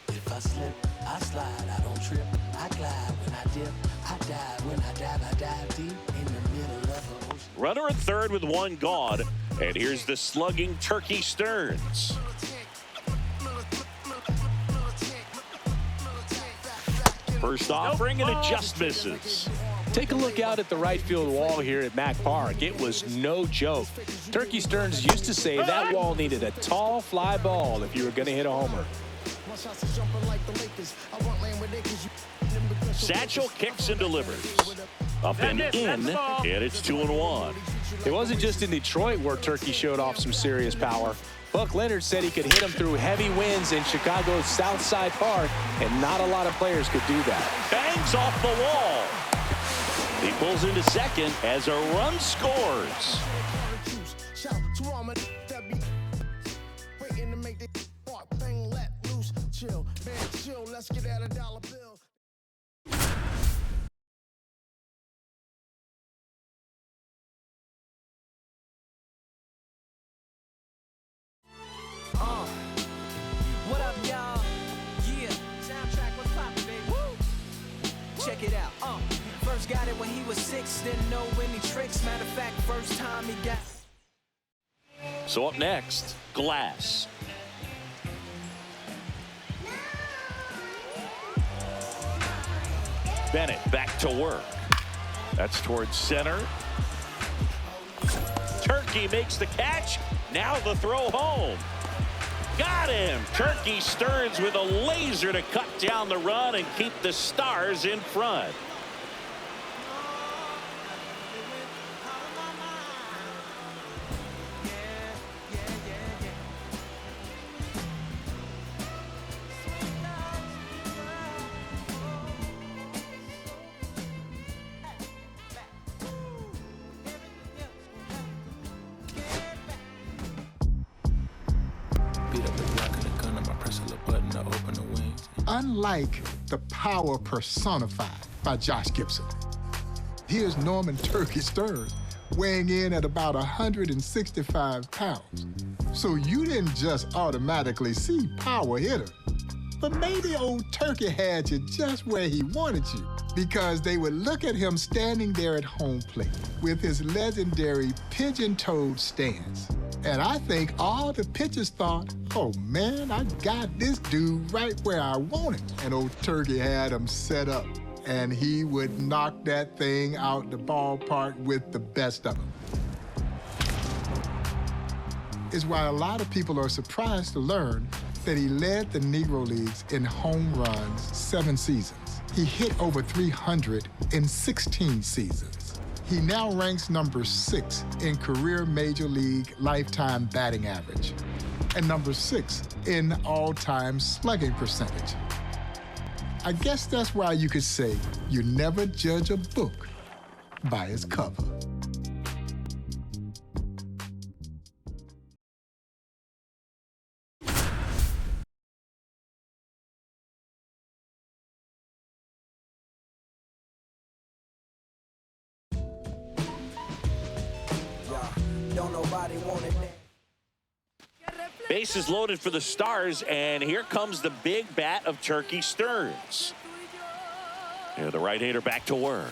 If I slip, I slide, I don't trip, I glide when I dip, I dive when I dive deep in the middle of the ocean. Runner at third with 1 gone. And here's the slugging Turkey Stearns. First offering and it just misses. Take a look out at the right field wall here at Mack Park. It was no joke. Turkey Stearns used to say that wall needed a tall fly ball if you were going to hit a homer. Satchel kicks and delivers. Up and in, and it's 2-1. It wasn't just in Detroit where Turkey showed off some serious power. Buck Leonard said he could hit him through heavy winds in Chicago's Southside Park, and not a lot of players could do that. Bangs off the wall. He pulls into second as a run scores. Let's get out of dollar bills. What up, y'all? Yeah, soundtrack, what's poppin', baby? Woo! Check it out. First got it when he was 6, didn't know any tricks. Matter of fact, first time he got. So up next, Glass. Bennett back to work. That's towards center. Turkey makes the catch. Now the throw home. Got him. Turkey Stearns with a laser to cut down the run and keep the Stars in front. Unlike the power personified by Josh Gibson, here's Norman Turkey Stearns weighing in at about 165 pounds. So you didn't just automatically see power hitter, but maybe old Turkey had you just where he wanted you, because they would look at him standing there at home plate with his legendary pigeon-toed stance. And I think all the pitchers thought, oh man, I got this dude right where I want him. And old Turkey had him set up, and he would knock that thing out the ballpark with the best of them. Is why a lot of people are surprised to learn that he led the Negro Leagues in home runs 7 seasons. He hit over 300 in 16 seasons. He now ranks number 6 in career Major League lifetime batting average and number 6 in all-time slugging percentage. I guess that's why you could say you never judge a book by its cover. Bases loaded for the Stars, and here comes the big bat of Turkey Stearns. Yeah, the right-hander back to work.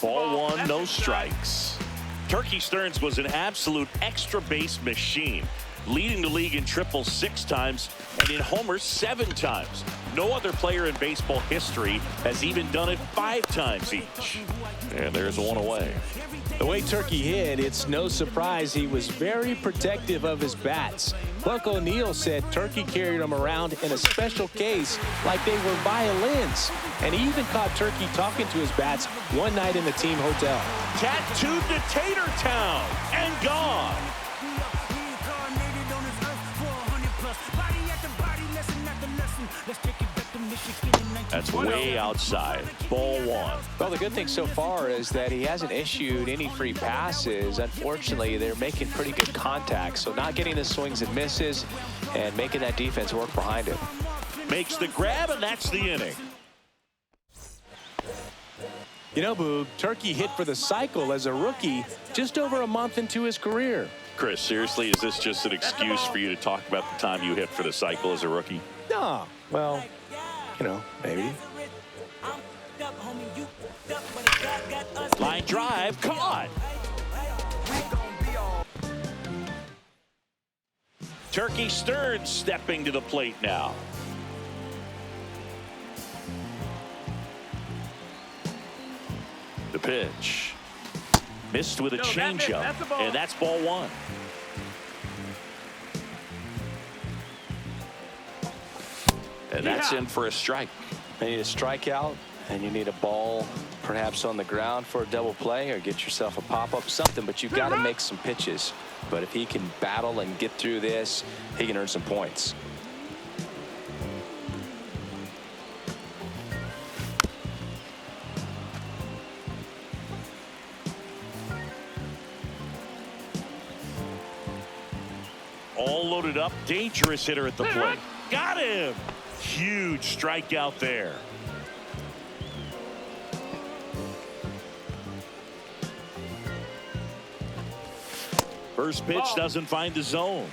Ball one, no strikes. Turkey Stearns was an absolute extra base machine, leading the league in triples 6 times and in homers 7 times. No other player in baseball history has even done it 5 times each. And there's one away. The way Turkey hit, it's no surprise he was very protective of his bats. Buck O'Neil said Turkey carried him around in a special case like they were violins. And he even caught Turkey talking to his bats one night in the team hotel. Tattooed to Tater Town and gone. That's way outside. Ball one. Well, the good thing so far is that he hasn't issued any free passes. Unfortunately, they're making pretty good contact, so not getting the swings and misses and making that defense work behind him. Makes the grab, and that's the inning. You know, Boog, Turkey hit for the cycle as a rookie just over a month into his career. Chris, seriously, is this just an excuse for you to talk about the time you hit for the cycle as a rookie? No, well, you know, maybe. Line drive, caught. Turkey Stearns stepping to the plate now. The pitch. Missed with a changeup, and that's ball one. And that's in for a strike. You need a strikeout, and you need a ball perhaps on the ground for a double play or get yourself a pop-up, something, but you've got to make some pitches. But if he can battle and get through this, he can earn some points. All loaded up, dangerous hitter at the plate. Got him! Huge strikeout there. First pitch doesn't find the zone.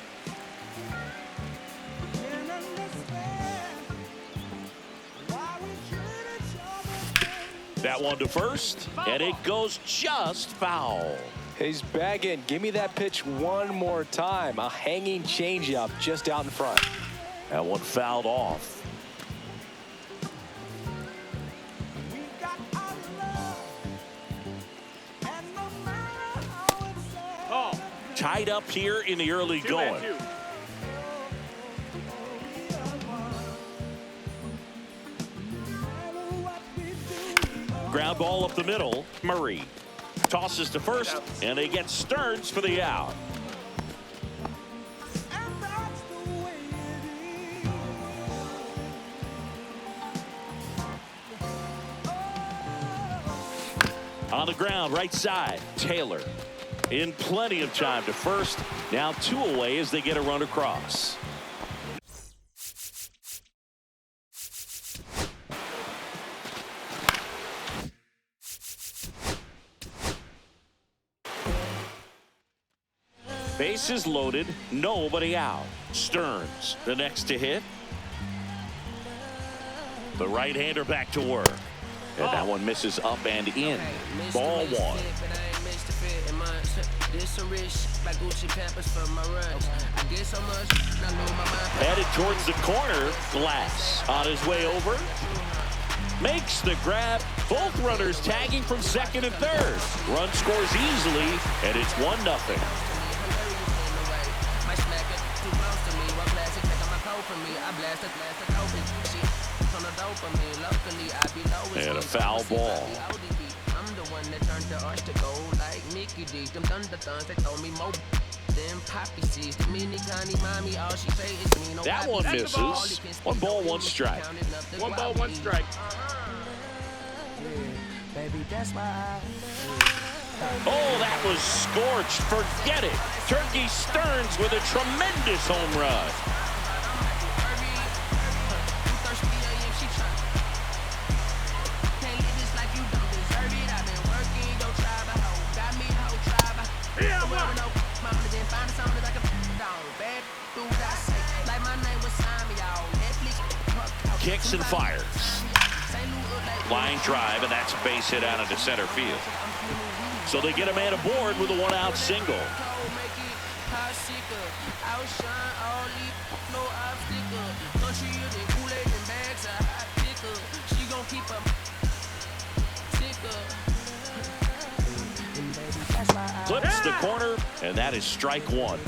That one to first, and it goes just foul. He's bagging. Give me that pitch one more time. A hanging changeup just out in front. That one fouled off. Tied up here in the early going. Ground ball up the middle. Murray tosses to first, and they get Stearns for the out. On the ground, right side, Taylor. In plenty of time to first. Now 2 away as they get a run across. Bases loaded, nobody out. Stearns, the next to hit. The right-hander back to work. And that one misses up and in. Ball one. Headed towards the corner. Glass on his way over. Makes the grab. Both runners tagging from second and third. Run scores easily, and it's 1-0. And a foul ball. That one misses. 1 ball, 1 strike. 1 ball, 1 strike. Oh, that was scorched. Forget it. Turkey Stearns with a tremendous home run. Kicks and fires. Line drive, and that's a base hit out into center field. So they get a man aboard with a one-out single. Clips the corner, and that is strike one.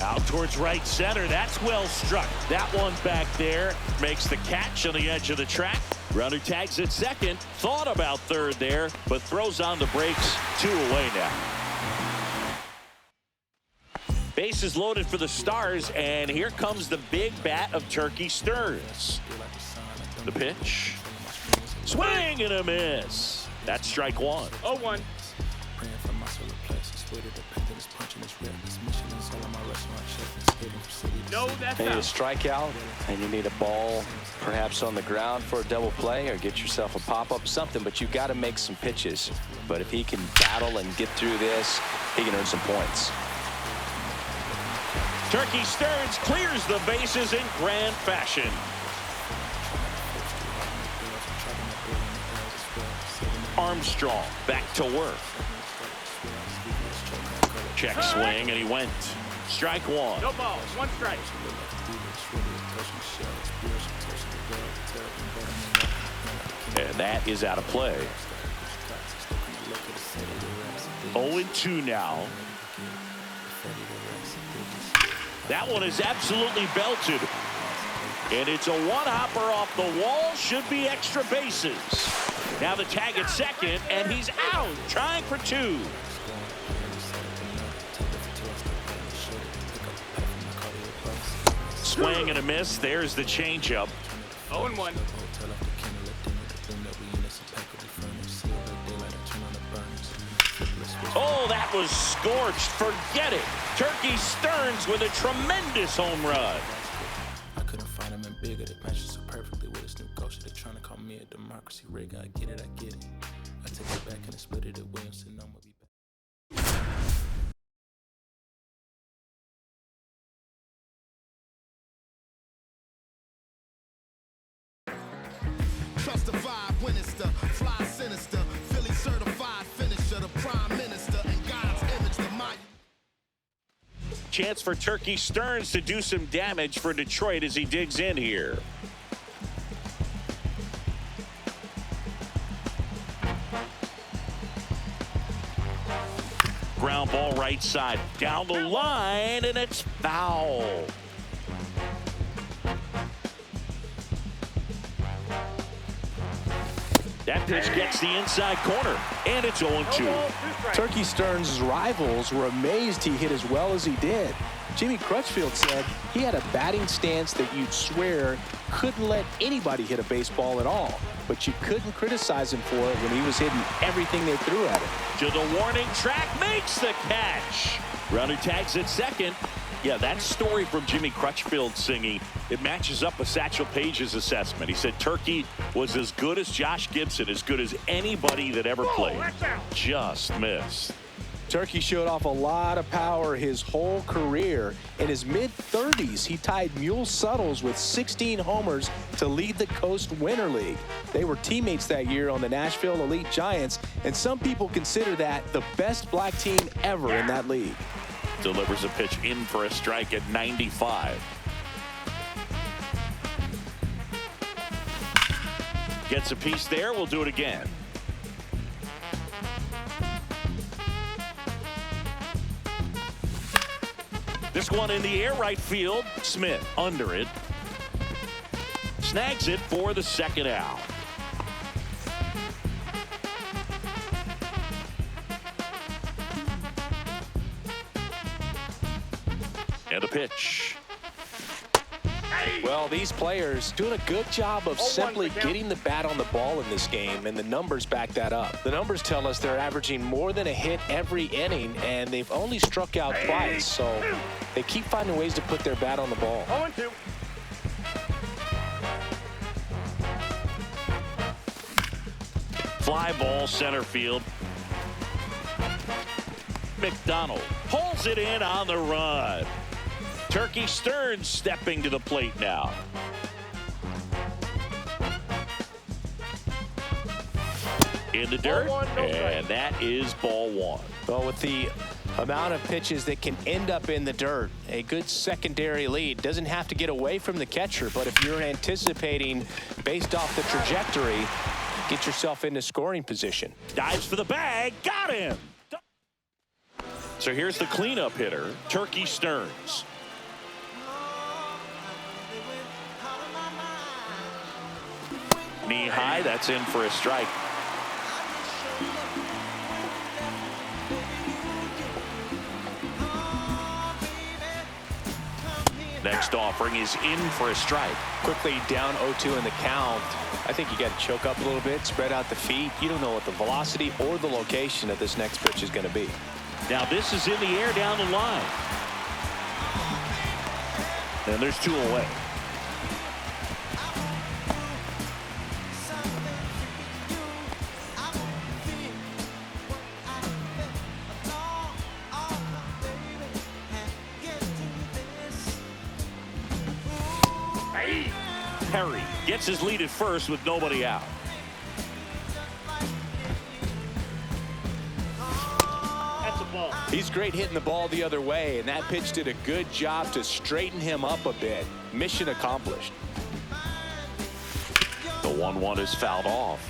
Out towards right center. That's well struck. That one back there makes the catch on the edge of the track. Runner tags at second. Thought about third there, but throws on the brakes. 2 away now. Bases loaded for the Stars, and here comes the big bat of Turkey Stearns. The pitch. Swing and a miss. That's strike one. 0-1. No, that's You need a out. strikeout, and you need a ball perhaps on the ground for a double play, or get yourself a pop-up, something, but you got to make some pitches. But if he can battle and get through this, he can earn some points. Turkey Stearns clears the bases in grand fashion. Armstrong back to work. Check swing, and he went. Strike one. No balls. 1 strike. And that is out of play. 0-2 now. That one is absolutely belted. And it's a one-hopper off the wall. Should be extra bases. Now the tag at second, and he's out, trying for 2. Swing and a miss. There's the changeup. 0-1. Oh, that was scorched. Forget it. Turkey Stearns with a tremendous home run. I couldn't find him in bigger. They matched so perfectly with his new coach. They're trying to call me a democracy rig. I get it, I get it. I take it back and I split it at Williamson. I'm gonna be back. Trust the vibe when it's the fly sinister, Philly certified finisher, the prime minister, and God's image, the mind. Chance for Turkey Stearns to do some damage for Detroit as he digs in here. Ground ball right side, down the line, and it's foul. That pitch gets the inside corner, and it's 0-2. Turkey Stearns' rivals were amazed he hit as well as he did. Jimmy Crutchfield said he had a batting stance that you'd swear couldn't let anybody hit a baseball at all, but you couldn't criticize him for it when he was hitting everything they threw at him. To the warning track, makes the catch. Runner tags at second. Yeah, that story from Jimmy Crutchfield singing, it matches up with Satchel Paige's assessment. He said Turkey was as good as Josh Gibson, as good as anybody that ever played. Just missed. Turkey showed off a lot of power his whole career. In his mid-30s, he tied Mule Suttles with 16 homers to lead the Coast Winter League. They were teammates that year on the Nashville Elite Giants, and some people consider that the best black team ever in that league. Delivers a pitch in for a strike at 95. Gets a piece there. We'll do it again. This one in the air, right field. Smith under it. Snags it for the second out. And a pitch. Well, these players doing a good job of simply getting the bat on the ball in this game, and the numbers back that up. The numbers tell us they're averaging more than a hit every inning, and they've only struck out twice, so they keep finding ways to put their bat on the ball. 0-2. Fly ball center field. McDonald pulls it in on the run. Turkey Stearns stepping to the plate now. In the dirt, and that is ball one. Well, with the amount of pitches that can end up in the dirt, a good secondary lead doesn't have to get away from the catcher, but if you're anticipating based off the trajectory, get yourself into scoring position. Dives for the bag, got him. So here's the cleanup hitter, Turkey Stearns. Knee high, that's in for a strike. Next offering is in for a strike. Quickly down 0-2 in the count. I think you got to choke up a little bit, spread out the feet. You don't know what the velocity or the location of this next pitch is going to be. Now this is in the air down the line. And there's 2 away. Perry gets his lead at first with nobody out. That's a ball. He's great hitting the ball the other way, and that pitch did a good job to straighten him up a bit. Mission accomplished. The 1-1 is fouled off.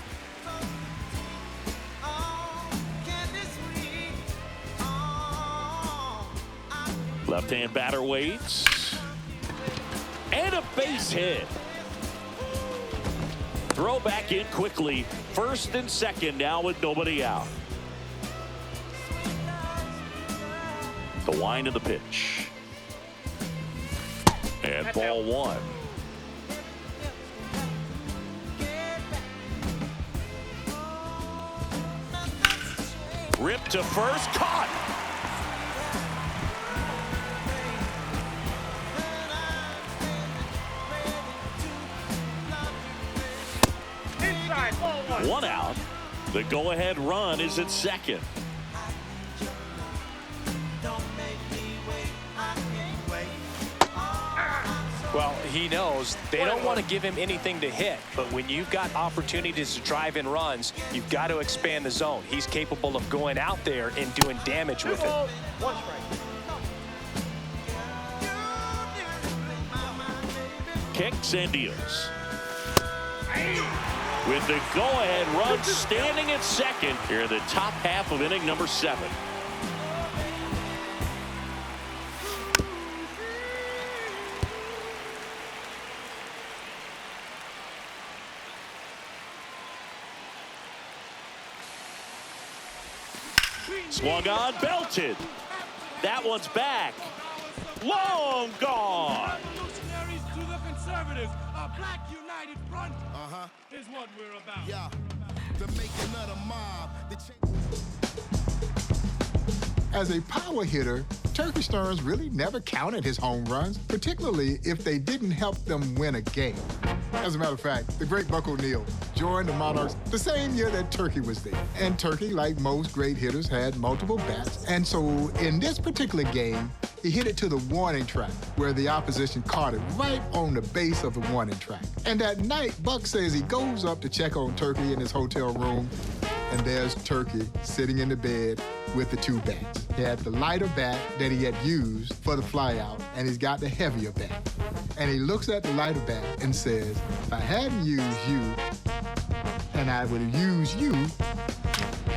Left-hand batter waits. And a base hit. Throw back in quickly. First and second now with nobody out. The wind of the pitch. And ball one. Ripped to first, caught. One out. The go-ahead run is at second. Well, he knows they don't want to give him anything to hit, but when you've got opportunities to drive in runs, you've got to expand the zone. He's capable of going out there and doing damage with it. One strike. Kicks and deals. With the go-ahead run standing at second here in the top half of inning number 7. Swung on, belted. That one's back. Long gone. Revolutionaries to the conservatives. A black united front is what we're about. Yeah, the making of the mob. As a power hitter, Turkey Stearns really never counted his home runs, particularly if they didn't help them win a game. As a matter of fact, the great Buck O'Neil joined the Monarchs the same year that Turkey was there. And Turkey, like most great hitters, had multiple bats. And so in this particular game, he hit it to the warning track, where the opposition caught it right on the base of the warning track. And that night, Buck says he goes up to check on Turkey in his hotel room, and there's Turkey sitting in the bed with the 2 bats. He had the lighter bat that he had used for the flyout, and he's got the heavier bat. And he looks at the lighter bat and says, if I hadn't used you, and I would have used you,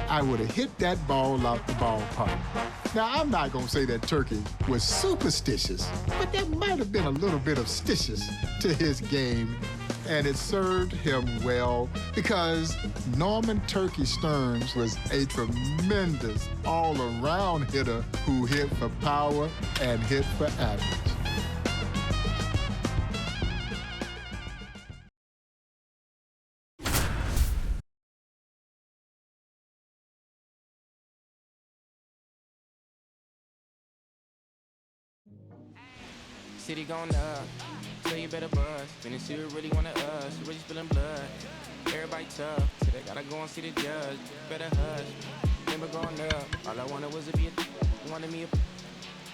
I would have hit that ball out the ballpark. Now, I'm not going to say that Turkey was superstitious, but there might have been a little bit of stitious to his game, and it served him well because Norman Turkey Stearns was a tremendous all-around hitter who hit for power and hit for average. City going up, so you better buzz. Finna see who really wanted us, who really spilling blood. Everybody tough, so they gotta go and see the judge. Better hush, remember growing up, all I wanted was to be wanted me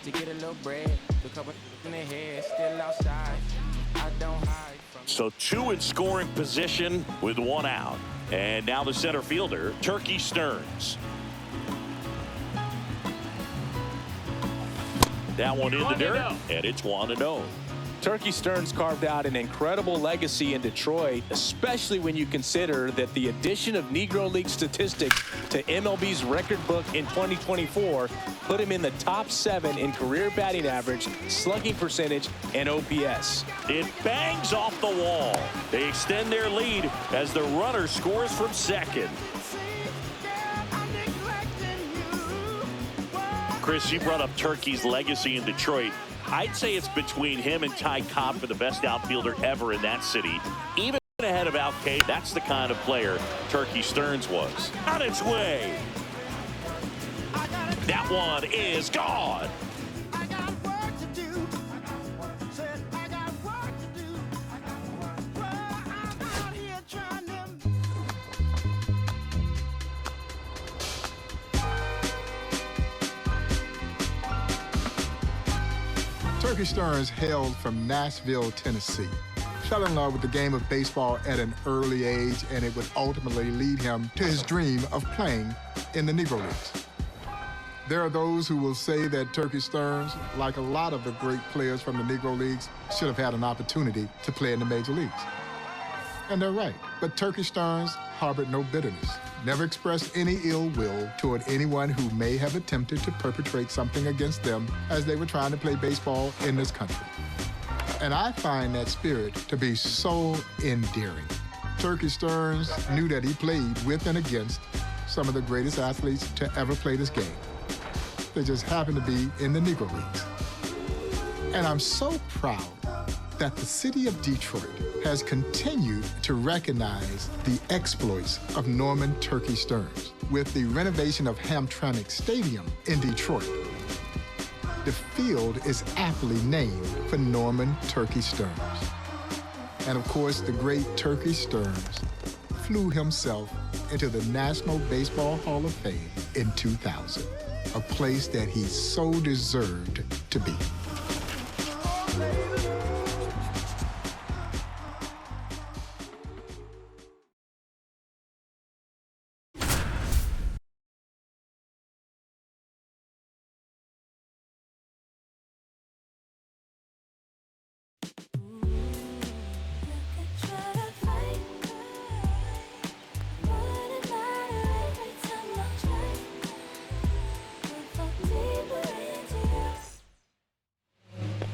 to get a little bread, to cover in the head, still outside. I don't hide from. So 2 in scoring position with 1 out. And now the center fielder, Turkey Stearns. That one in the dirt, and it's 1-0. Turkey Stearns carved out an incredible legacy in Detroit, especially when you consider that the addition of Negro League statistics to MLB's record book in 2024 put him in the top 7 in career batting average, slugging percentage, and OPS. It bangs off the wall. They extend their lead as the runner scores from second. Chris, you brought up Turkey's legacy in Detroit. I'd say it's between him and Ty Cobb for the best outfielder ever in that city. Even ahead of Al K, that's the kind of player Turkey Stearns was. On its way. That one is gone. Turkey Stearns hailed from Nashville, Tennessee. Fell in love with the game of baseball at an early age, and it would ultimately lead him to his dream of playing in the Negro Leagues. There are those who will say that Turkey Stearns, like a lot of the great players from the Negro Leagues, should have had an opportunity to play in the major leagues. And they're right. But Turkey Stearns harbored no bitterness, never expressed any ill will toward anyone who may have attempted to perpetrate something against them as they were trying to play baseball in this country. And I find that spirit to be so endearing. Turkey Stearns knew that he played with and against some of the greatest athletes to ever play this game. They just happened to be in the Negro Leagues. And I'm so proud that the city of Detroit has continued to recognize the exploits of Norman Turkey Stearns with the renovation of Hamtramck Stadium in Detroit. The field is aptly named for Norman Turkey Stearns. And of course, the great Turkey Stearns flew himself into the National Baseball Hall of Fame in 2000, a place that he so deserved to be.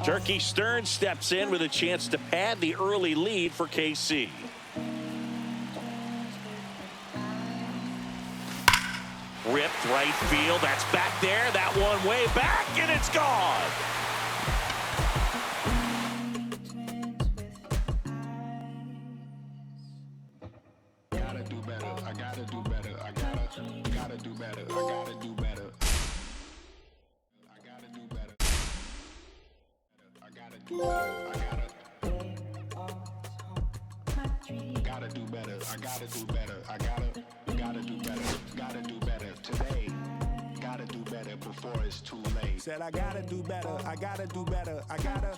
Turkey Stearns steps in with a chance to pad the early lead for KC. Ripped right field. That's back there. That one way back, and it's gone. Gotta do better. I gotta do better. I gotta do better. I gotta do better. I gotta do better. I gotta do better. Gotta do better. I gotta do better. I gotta do better. Gotta do better today. Gotta do better before it's too late. Said I gotta do better. I gotta do better. I gotta